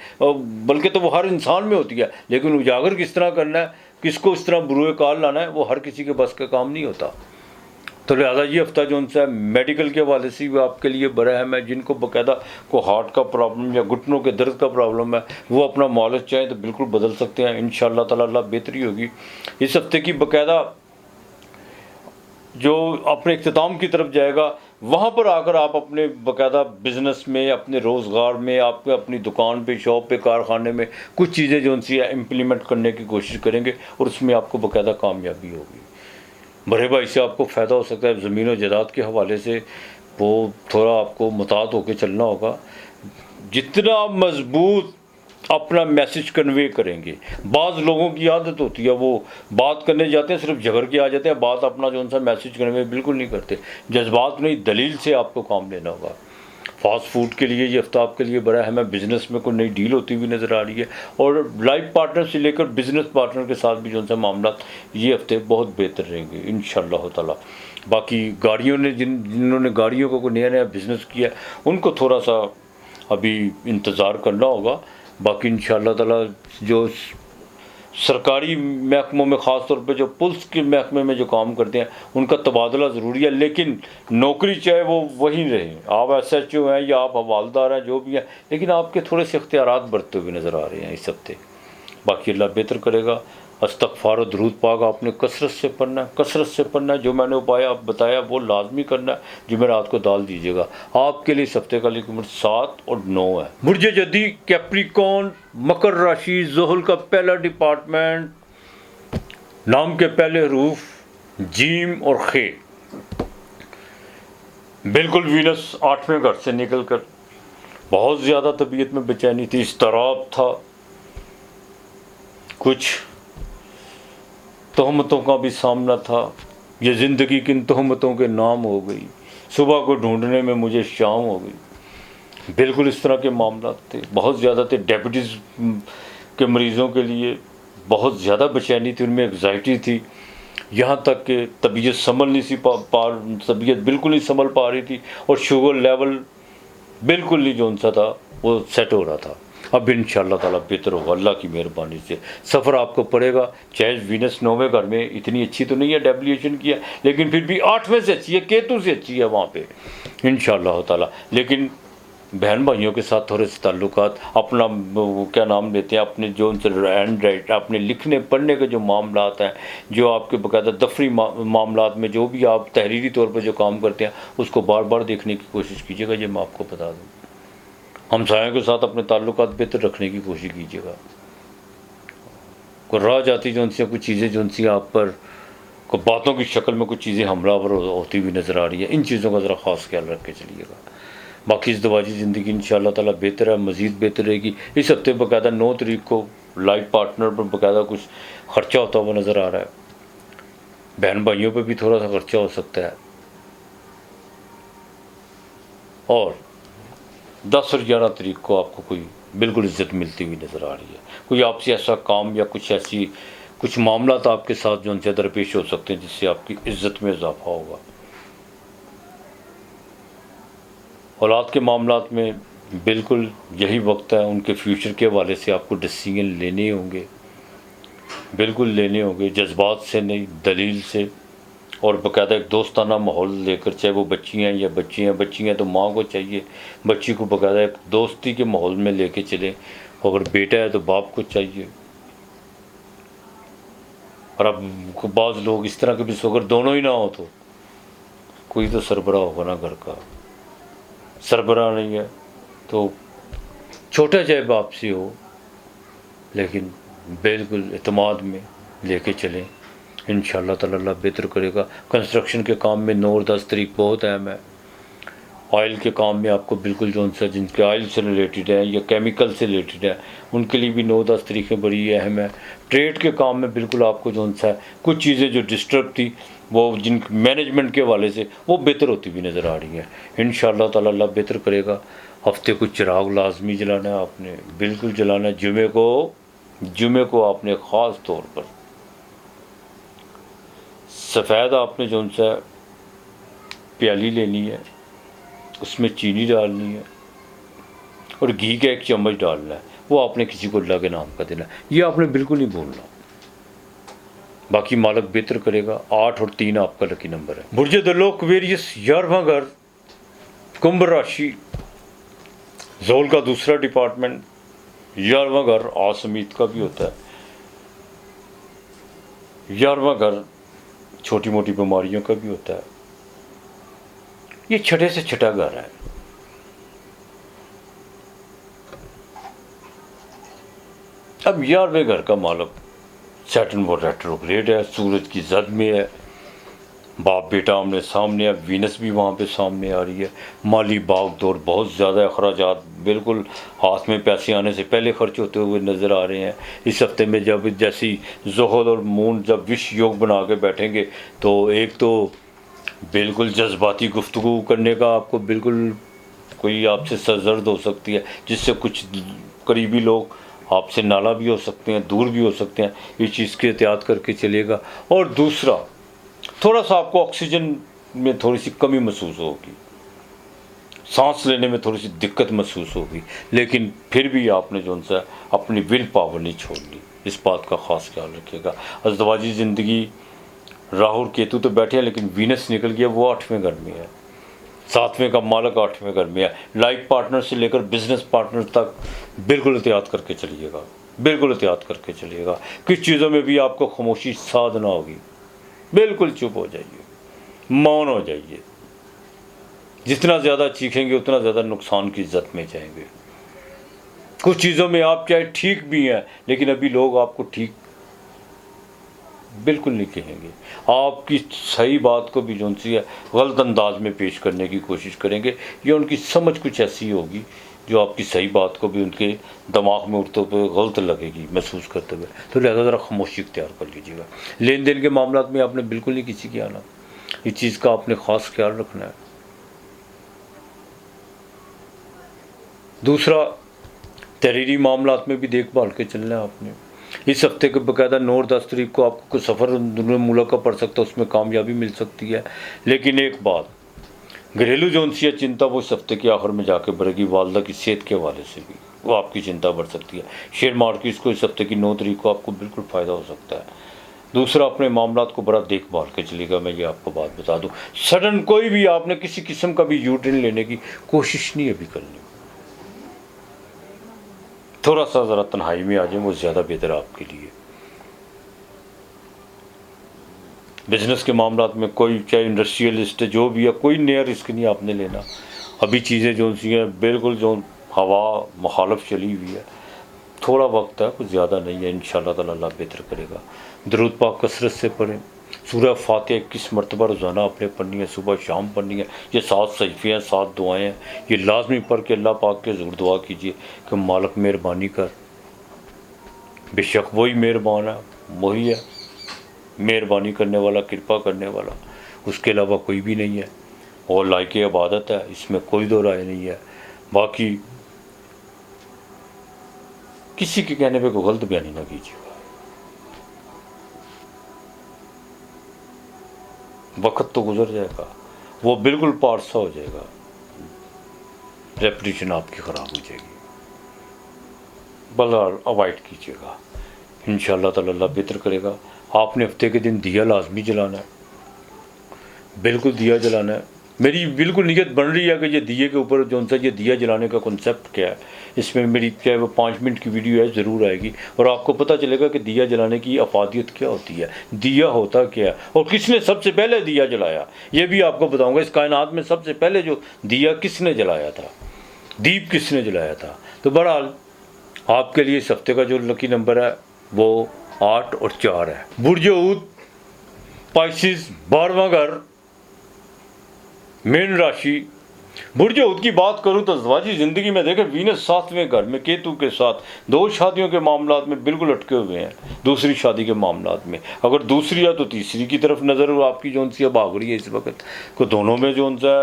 بلکہ تو وہ ہر انسان میں ہوتی ہے، لیکن اجاگر کس طرح کرنا ہے کس کو اس طرح بروئے کال لانا ہے وہ ہر کسی کے بس کا کام نہیں ہوتا. تو لہٰذا یہ ہفتہ جو ان سے میڈیکل کے حوالے سے بھی آپ کے لیے بڑا اہم ہے. جن کو باقاعدہ کو ہارٹ کا پرابلم یا گھٹنوں کے درد کا پرابلم ہے وہ اپنا معالج چاہیں تو بالکل بدل سکتے ہیں. انشاءاللہ تعالی اللہ بہتری ہوگی. اس ہفتے کی باقاعدہ جو اپنے اختتام کی طرف جائے گا وہاں پر آ کر آپ اپنے باقاعدہ بزنس میں اپنے روزگار میں آپ اپنی دکان پہ شاپ پہ کارخانے میں کچھ چیزیں جو ان سے امپلیمنٹ کرنے کی کوشش کریں گے اور اس میں آپ کو باقاعدہ کامیابی ہوگی. بڑے بھائی سے آپ کو فائدہ ہو سکتا ہے. زمین و جائیداد کے حوالے سے وہ تھوڑا آپ کو محتاط ہو کے چلنا ہوگا. جتنا مضبوط اپنا میسج کنوے کریں گے. بعض لوگوں کی عادت ہوتی ہے وہ بات کرنے جاتے ہیں صرف جھگڑ کے آ جاتے ہیں, بات اپنا جو ان سا میسج کنوے بالکل نہیں کرتے. جذبات نہیں دلیل سے آپ کو کام لینا ہوگا. فاسٹ فوڈ کے لیے یہ ہفتہ آپ کے لیے بڑا اہم ہے. بزنس میں کوئی نئی ڈیل ہوتی ہوئی نظر آ رہی ہے اور لائف پارٹنر سے لے کر بزنس پارٹنر کے ساتھ بھی جو ان سے معاملات یہ ہفتے بہت بہتر رہیں گے انشاءاللہ تعالی. باقی گاڑیوں نے جنہوں نے گاڑیوں کو کوئی نیا نیا بزنس کیا ان کو تھوڑا سا ابھی انتظار کرنا ہوگا. باقی انشاءاللہ تعالی جو سرکاری محکموں میں خاص طور پہ جو پولیس کے محکمے میں جو کام کرتے ہیں ان کا تبادلہ ضروری ہے, لیکن نوکری چاہے وہ وہیں رہیں. آپ ایس ایچ او ہیں یا آپ حوالدار ہیں جو بھی ہیں, لیکن آپ کے تھوڑے سے اختیارات برتتے ہوئے نظر آ رہے ہیں اس ہفتے. باقی اللہ بہتر کرے گا. استغفار و درود پاک آپ نے کثرت سے پڑھنا ہے, کثرت سے پڑھنا ہے. جو میں نے اپائے آپ بتایا وہ لازمی کرنا ہے. جمعرات کو ڈال دیجیے گا. آپ کے لیے اس ہفتے کا نمبر 7 اور 9 ہے. برج جدی, کیپریکون, مکر راشی, زحل کا پہلا ڈپارٹمنٹ, نام کے پہلے حروف جیم اور خے. بالکل وینس 8ویں گھر سے نکل کر بہت زیادہ طبیعت میں بے چینی تھی, اضطراب تھا, کچھ تہمتوں کا بھی سامنا تھا. یہ زندگی کن تہمتوں کے نام ہو گئی, صبح کو ڈھونڈنے میں مجھے شام ہو گئی. بالکل اس طرح کے معاملات تھے, بہت زیادہ تھے. ڈائبٹیز کے مریضوں کے لیے بہت زیادہ بے چینی تھی, ان میں انگزائٹی تھی, یہاں تک کہ طبیعت سنبھل نہیں سی طبیعت بالکل نہیں سنبھل پا رہی تھی اور شوگر لیول بالکل نہیں جو ان سا تھا وہ سیٹ ہو رہا تھا. اب انشاءاللہ تعالیٰ بہتر ہوگا اللہ کی مہربانی سے. سفر آپ کو پڑے گا, چاہے وینس 9ویں گھر میں اتنی اچھی تو نہیں ہے ڈیبلیشن کی ہے, لیکن پھر بھی 8ویں سے اچھی ہے, کیتو سے اچھی ہے وہاں پہ انشاءاللہ تعالیٰ. لیکن بہن بھائیوں کے ساتھ تھوڑے سے تعلقات, اپنا کیا نام لیتے ہیں اپنے جو ان سے ہینڈ رائٹ اپنے لکھنے پڑھنے کے جو معاملات ہیں, جو آپ کے باقاعدہ دفتری معاملات میں جو بھی آپ تحریری طور پر جو کام کرتے ہیں اس کو بار بار دیکھنے کی کوشش کیجیے گا. یہ میں آپ کو بتا دوں. ہمسایوں کے ساتھ اپنے تعلقات بہتر رکھنے کی کوشش کیجیے گا. کوئی راہ جاتی جو ان سے کچھ چیزیں جو ان سے آپ پر کو باتوں کی شکل میں کچھ چیزیں حملہ آور ہوتی ہوئی نظر آ رہی ہیں, ان چیزوں کا ذرا خاص خیال رکھ کے چلیے گا. باقی اس دواجی زندگی انشاءاللہ تعالیٰ بہتر ہے, مزید بہتر رہے گی. اس ہفتے باقاعدہ 9 تاریخ کو لائف پارٹنر پر باقاعدہ کچھ خرچہ ہوتا ہوا نظر آ رہا ہے. بہن بھائیوں پہ بھی تھوڑا سا خرچہ ہو سکتا ہے. اور 10 اور 11 تاریخ کو آپ کو کوئی بالکل عزت ملتی ہوئی نظر آ رہی ہے. کوئی آپ سے ایسا کام یا کچھ معاملات آپ کے ساتھ جو ان سے درپیش ہو سکتے ہیں جس سے آپ کی عزت میں اضافہ ہوگا. اولاد کے معاملات میں بالکل یہی وقت ہے, ان کے فیوچر کے حوالے سے آپ کو ڈیسیژن لینے ہوں گے, بالکل لینے ہوں گے, جذبات سے نہیں دلیل سے, اور باقاعدہ ایک دوستانہ ماحول لے کر. چاہے وہ بچی ہیں یا بچے ہیں, بچی ہیں تو ماں کو چاہیے بچی کو باقاعدہ ایک دوستی کے ماحول میں لے کے چلیں, اگر بیٹا ہے تو باپ کو چاہیے. اور اب بعض لوگ اس طرح کے بھی اگر دونوں ہی نہ ہو تو کوئی تو سربراہ ہوگا نا گھر کا. سربراہ نہیں ہے تو چھوٹا چاہے باپ سے ہو, لیکن بالکل اعتماد میں لے کے چلیں. انشاءاللہ تعالیٰ اللہ بہتر کرے گا. کنسٹرکشن کے کام میں 9 اور 10 تاریخ بہت اہم ہے. آئل کے کام میں آپ کو بالکل جو ان سے جن کے آئل سے ریلیٹڈ ہیں یا کیمیکل سے ریلیٹڈ ہیں ان کے لیے بھی 9-10 تاریخیں بڑی اہم ہے. ٹریڈ کے کام میں بالکل آپ کو جو ان سے کچھ چیزیں جو ڈسٹرب تھی وہ جن مینجمنٹ کے حوالے سے وہ بہتر ہوتی ہوئی نظر آ رہی ہیں. انشاءاللہ تعالیٰ اللہ بہتر کرے گا. ہفتے کو چراغ لازمی جلانا ہے, آپ نے بالکل جلانا ہے. جمعے کو آپ نے خاص طور پر سفید آپ نے جو ان سے پیالی لینی ہے, اس میں چینی ڈالنی ہے اور گھی کا 1 چمچ ڈالنا ہے. وہ آپ نے کسی کو اللہ کے نام کا دینا ہے. یہ آپ نے بالکل نہیں بھولنا. باقی مالک بہتر کرے گا۔ 8 اور 3 آپ کا لکی نمبر ہے۔ برج دلو ایکویریس 11واں گھر، کمبھ راشی، زول کا دوسرا ڈپارٹمنٹ۔ 11واں گھر آس امید کا بھی ہوتا ہے۔ 11واں گھر چھوٹی موٹی بیماریوں کا بھی ہوتا ہے۔ یہ چھٹے سے چھٹا گھر ہے۔ اب 11ویں گھر کا مالک سیٹرن وہ ریٹروگریڈ ہے، سورج کی زد میں ہے، باپ بیٹا آمنے سامنے ہے، وینس بھی وہاں پہ سامنے آ رہی ہے۔ مالی باغ دور، بہت زیادہ اخراجات بالکل ہاتھ میں پیسے آنے سے پہلے خرچ ہوتے ہوئے نظر آ رہے ہیں۔ اس ہفتے میں جب جیسی زحل اور مون جب وش یوگ بنا کے بیٹھیں گے تو ایک تو بالکل جذباتی گفتگو کرنے کا آپ کو بالکل کوئی آپ سے سرزرد ہو سکتی ہے، جس سے کچھ قریبی لوگ آپ سے نالا بھی ہو سکتے ہیں، دور بھی ہو سکتے ہیں۔ یہ چیز کی احتیاط کر کے چلیے گا۔ اور دوسرا، تھوڑا سا آپ کو آکسیجن میں تھوڑی سی کمی محسوس ہوگی، سانس لینے میں تھوڑی سی دقت محسوس ہوگی، لیکن پھر بھی آپ نے جو ان سے اپنی ول پاور نہیں چھوڑنی، اس بات کا خاص خیال رکھیے گا۔ ازدواجی زندگی، راہو اور کیتو تو بیٹھے ہیں لیکن وینس نکل گیا، وہ 8ویں گھر میں ہے۔ 7ویں کا مالک 8ویں گھر میں ہے۔ لائف پارٹنر سے لے کر بزنس پارٹنر تک بالکل احتیاط کر کے چلیے گا، بالکل احتیاط کر کے چلیے گا۔ کچھ چیزوں میں بھی آپ کو خاموشی سادھنا ہوگی، بالکل چپ ہو جائیے، مون ہو جائیے۔ جتنا زیادہ چیخیں گے اتنا زیادہ نقصان کی زد میں جائیں گے۔ کچھ چیزوں میں آپ چاہے ٹھیک بھی ہیں لیکن ابھی لوگ آپ کو ٹھیک بالکل نہیں کہیں گے، آپ کی صحیح بات کو بھی جو سی ہے غلط انداز میں پیش کرنے کی کوشش کریں گے، یا ان کی سمجھ کچھ ایسی ہوگی جو آپ کی صحیح بات کو بھی ان کے دماغ میں اٹھتے ہوئے غلط لگے گی محسوس کرتے ہوئے، تو لہٰذا ذرا خاموشی اختیار کر لیجیے گا۔ لین دین کے معاملات میں آپ نے بالکل نہیں کسی کی آنا، اس چیز کا آپ نے خاص خیال رکھنا ہے۔ دوسرا، تحریری معاملات میں بھی دیکھ بھال کے چلنا ہے آپ نے۔ اس ہفتے کے باقاعدہ 9 اور 10 تاریخ کو آپ کو کوئی سفر دنیا ملک کا پڑ سکتا ہے، اس میں کامیابی مل سکتی ہے۔ لیکن ایک بات، گھریلو جو سی ہے چنتا وہ اس ہفتے کے آخر میں جا کے بڑھے گی، والدہ کی صحت کے حوالے سے بھی وہ آپ کی چنتا بڑھ سکتی ہے۔ شیئر مارکیٹ کو اس ہفتے کی 9 تاریخ کو آپ کو بالکل فائدہ ہو سکتا ہے۔ دوسرا، اپنے معاملات کو بڑا دیکھ بھال کے چلیے گا۔ میں یہ آپ کو بات بتا دوں، سڈن کوئی بھی آپ نے کسی قسم کا بھی یو ٹرن لینے کی کوشش نہیں ابھی کرنی۔ تھوڑا سا ذرا تنہائی میں آ جائیں، وہ زیادہ بہتر آپ کے لیے۔ بزنس کے معاملات میں کوئی چاہے انڈسٹریلسٹ جو بھی ہے، کوئی نیا رسک نہیں آپ نے لینا۔ ابھی چیزیں جو سی ہیں بالکل جو ہوا مخالف چلی ہوئی ہے، تھوڑا وقت ہے، کچھ زیادہ نہیں ہے، انشاءاللہ تعالی اللہ بہتر کرے گا۔ درود پاک کثرت سے پڑھیں۔ سورہ فاتحہ 21 مرتبہ روزانہ آپ نے پڑھنی ہے، صبح شام پڑھنی ہے۔ یہ 7 صحیفے ہیں، 7 دعائیں ہیں، یہ لازمی پڑھ کے اللہ پاک کے حضور دعا کیجیے کہ مالک مہربانی کر، بے شک وہی مہربان ہے، وہی ہے مہربانی کرنے والا، کرپا کرنے والا، اس کے علاوہ کوئی بھی نہیں ہے، اور لائق عبادت ہے، اس میں کوئی دو رائے نہیں ہے۔ باقی کسی کے کہنے پہ کوئی غلط بیانی نہ کیجیے گا۔ وقت تو گزر جائے گا، وہ بالکل پارسا ہو جائے گا، ریپوٹیشن آپ کی خراب ہو جائے گی، بلا اوائڈ کیجیے گا، انشاءاللہ تعالی اللہ بہتر کرے گا۔ آپ نے ہفتے کے دن دیا لازمی جلانا ہے، بالکل دیا جلانا ہے۔ میری بالکل نیت بن رہی ہے کہ یہ دیے کے اوپر جو یہ دیا جلانے کا کنسیپٹ کیا ہے، اس میں میری چاہے وہ 5 منٹ کی ویڈیو ہے ضرور آئے گی، اور آپ کو پتہ چلے گا کہ دیا جلانے کی افادیت کیا ہوتی ہے، دیا ہوتا کیا ہے، اور کس نے سب سے پہلے دیا جلایا، یہ بھی آپ کو بتاؤں گا۔ اس کائنات میں سب سے پہلے جو دیا کس نے جلایا تھا، دیپ کس نے جلایا تھا۔ تو بہرحال آپ کے لیے اس ہفتے کا جو لکی نمبر ہے وہ 8 اور 4 ہے۔ برج اود پائسز 12واں گھر، مین راشی۔ برج اود کی بات کروں تو ازدواجی زندگی میں دیکھیں وینس 7ویں گھر میں کیتو کے ساتھ 2 شادیوں کے معاملات میں بالکل اٹکے ہوئے ہیں، دوسری شادی کے معاملات میں، اگر دوسری ہے تو تیسری کی طرف نظر آپ کی جو سی بھاگ رہی ہے اس وقت کو، دونوں میں جو سا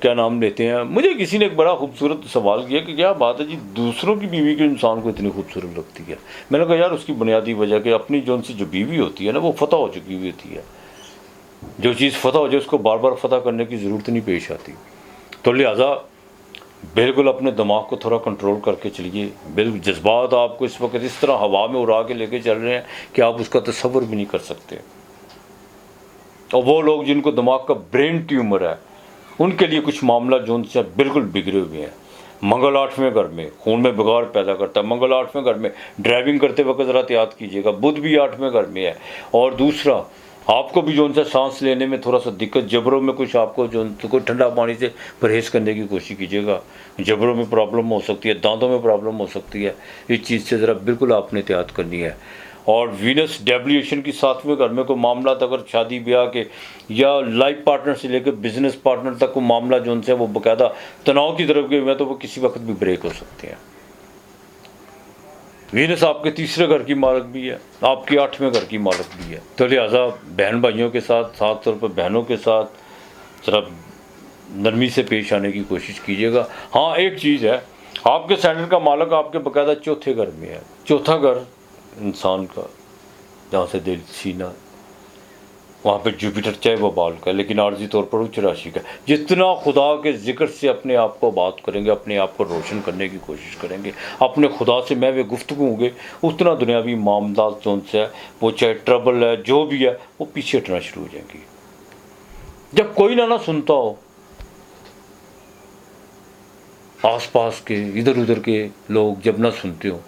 کیا نام لیتے ہیں۔ مجھے کسی نے ایک بڑا خوبصورت سوال کیا کہ کیا بات ہے جی دوسروں کی بیوی کے انسان کو اتنی خوبصورت لگتی ہے۔ میں نے کہا یار اس کی بنیادی وجہ کہ اپنی جو سی جو بیوی ہوتی ہے نا وہ فتح ہو چکی ہوئی ہوتی ہے، جو چیز فتح ہو جائے اس کو بار بار فتح کرنے کی ضرورت نہیں پیش آتی، تو لہٰذا بالکل اپنے دماغ کو تھوڑا کنٹرول کر کے چلیے. بالکل جذبات آپ کو اس وقت اس طرح ہوا میں اڑا کے لے کے چل رہے ہیں کہ آپ اس کا تصور بھی نہیں کر سکتے. اور وہ لوگ جن کو دماغ کا برین ٹیومر ہے ان کے لیے کچھ معاملہ جو ان سے بالکل بگڑے ہوئے ہیں. منگل 8ویں گھر میں خون میں بگاڑ پیدا کرتا ہے. منگل 8ویں گھر میں ڈرائیونگ کرتے وقت ذرا احتیاط کیجیے گا. بدھ بھی 8ویں گھر میں ہے. اور دوسرا آپ کو بھی جو ان سے سانس لینے میں تھوڑا سا دقت، جبروں میں کچھ آپ کو جو کوئی ٹھنڈا پانی سے پرہیز کرنے کی کوشش کیجیے گا. جبروں میں پرابلم ہو سکتی ہے، دانتوں میں پرابلم ہو سکتی ہے. اس چیز سے ذرا بالکل آپ نے احتیاط کرنی ہے. اور وینس ڈیبلیشن کی 7ویں گھر میں کوئی معاملات اگر شادی بیاہ کے یا لائف پارٹنر سے لے کے بزنس پارٹنر تک کوئی معاملہ جو ان سے وہ باقاعدہ تناؤ کی طرف گئے ہوئے ہیں تو وہ کسی وقت بھی بریک ہو سکتے ہیں. وینس آپ کے 3رے گھر کی مالک بھی ہے، آپ کے 8ویں گھر کی مالک بھی ہے. تو لہٰذا بہن بھائیوں کے ساتھ، خاص طور پر بہنوں کے ساتھ ذرا نرمی سے پیش آنے کی کوشش کیجیے گا. ہاں ایک چیز ہے، آپ کے سینٹر کا مالک آپ کے باقاعدہ 4تھے گھر میں ہے. 4تھا گھر انسان کا، جہاں سے دل سینہ، وہاں پہ جوپیٹر چاہے وہ بال کا ہے لیکن عارضی طور پر اچ راشی کا. جتنا خدا کے ذکر سے اپنے آپ کو بات کریں گے، اپنے آپ کو روشن کرنے کی کوشش کریں گے، اپنے خدا سے میں وہ گفتگو ہوں گے، اتنا دنیاوی معاملات جو ان سے ہے وہ چاہے ٹربل ہے جو بھی ہے وہ پیچھے ہٹنا شروع ہو جائیں گی. جب کوئی نہ سنتا ہو، آس پاس کے ادھر ادھر کے لوگ جب نہ سنتے ہو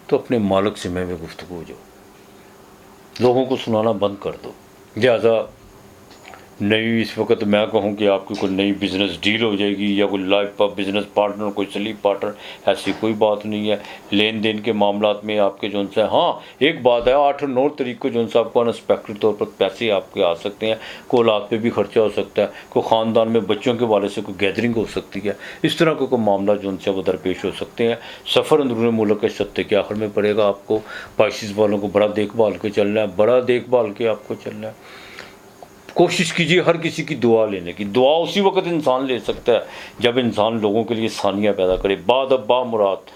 تو اپنے مالک سے میں گفتگو ہو جاؤ، لوگوں کو سنانا بند کر دو. لہٰذا نئی اس وقت میں کہوں کہ آپ کی کوئی نئی بزنس ڈیل ہو جائے گی یا کوئی لائف کا بزنس پارٹنر، کوئی سلیپ پارٹنر، ایسی کوئی بات نہیں ہے. لین دین کے معاملات میں آپ کے جو ان سے، ہاں ایک بات ہے، 8 اور 9 تاریخ کو جو ان سے آپ کو انسپیکٹڈ طور پر پیسے آپ کے آ سکتے ہیں. کوئی اولاد پہ بھی خرچہ ہو سکتا ہے، کوئی خاندان میں بچوں کے والے سے کوئی گیدرنگ ہو سکتی ہے. اس طرح کوئی معاملہ جو ان سے وہ درپیش ہو سکتے ہیں. سفر اندرون ملک کے سطح کے آخر میں پڑے گا. آپ کو پائسیز والوں کو بڑا دیکھ بھال کے چلنا ہے، بڑا دیکھ بھال کے آپ کو چلنا ہے. کوشش کیجیے ہر کسی کی دعا لینے کی. دعا اسی وقت انسان لے سکتا ہے جب انسان لوگوں کے لیے ثانیہ پیدا کرے. بعد ابا مراد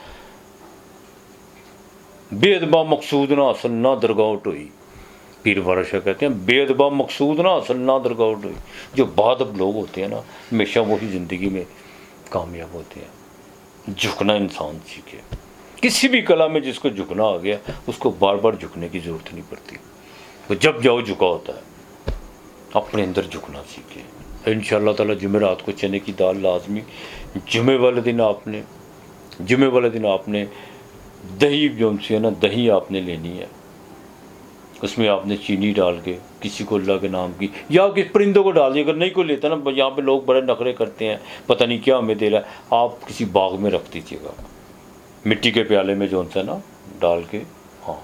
بے ادبا مقصود نہ اصل نہ درگاہ ٹوئی. پیر بارہ شاہ کہتے ہیں بے ادبا مقصود نہ اصل نہ درگاہ ٹوئی. جو بعد اب لوگ ہوتے ہیں نا، ہمیشہ وہی زندگی میں کامیاب ہوتے ہیں. جھکنا انسان سیکھے. کسی بھی کلا میں جس کو جھکنا آ گیا اس کو بار بار جھکنے کی ضرورت نہیں پڑتی. وہ جب جاؤ جھکا ہوتا ہے. اپنے اندر جھکنا سیکھیں. ان شاء اللہ تعالیٰ جمعرات کو چنے کی دال لازمی. جمعے والے دن آپ نے دہی جو ہے نا، دہی آپ نے لینی ہے. اس میں آپ نے چینی ڈال کے کسی کو اللہ کے نام کی یا کس پرندوں کو ڈال دیا. اگر نہیں کوئی لیتا نا، یہاں پہ لوگ بڑے نخرے کرتے ہیں، پتہ نہیں کیا ہمیں دے رہا ہے. آپ کسی باغ میں رکھ دیجیے گا، مٹی کے پیالے میں جو ہے نا ڈال کے، ہاں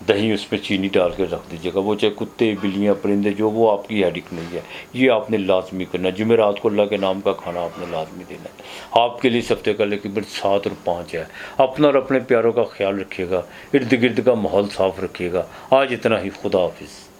دہی اس پہ چینی ڈال کے رکھ دیجیے گا. وہ چاہے کتے بلیاں پرندے جو، وہ آپ کی ہیڈک نہیں ہے. یہ آپ نے لازمی کرنا ہے. جمعرات کو اللہ کے نام کا کھانا آپ نے لازمی دینا ہے. آپ کے لیے اس ہفتے کا لیکن 7 اور 5 ہے. اپنا اور اپنے پیاروں کا خیال رکھیے گا. ارد گرد کا ماحول صاف رکھیے گا. آج اتنا ہی. خدا حافظ.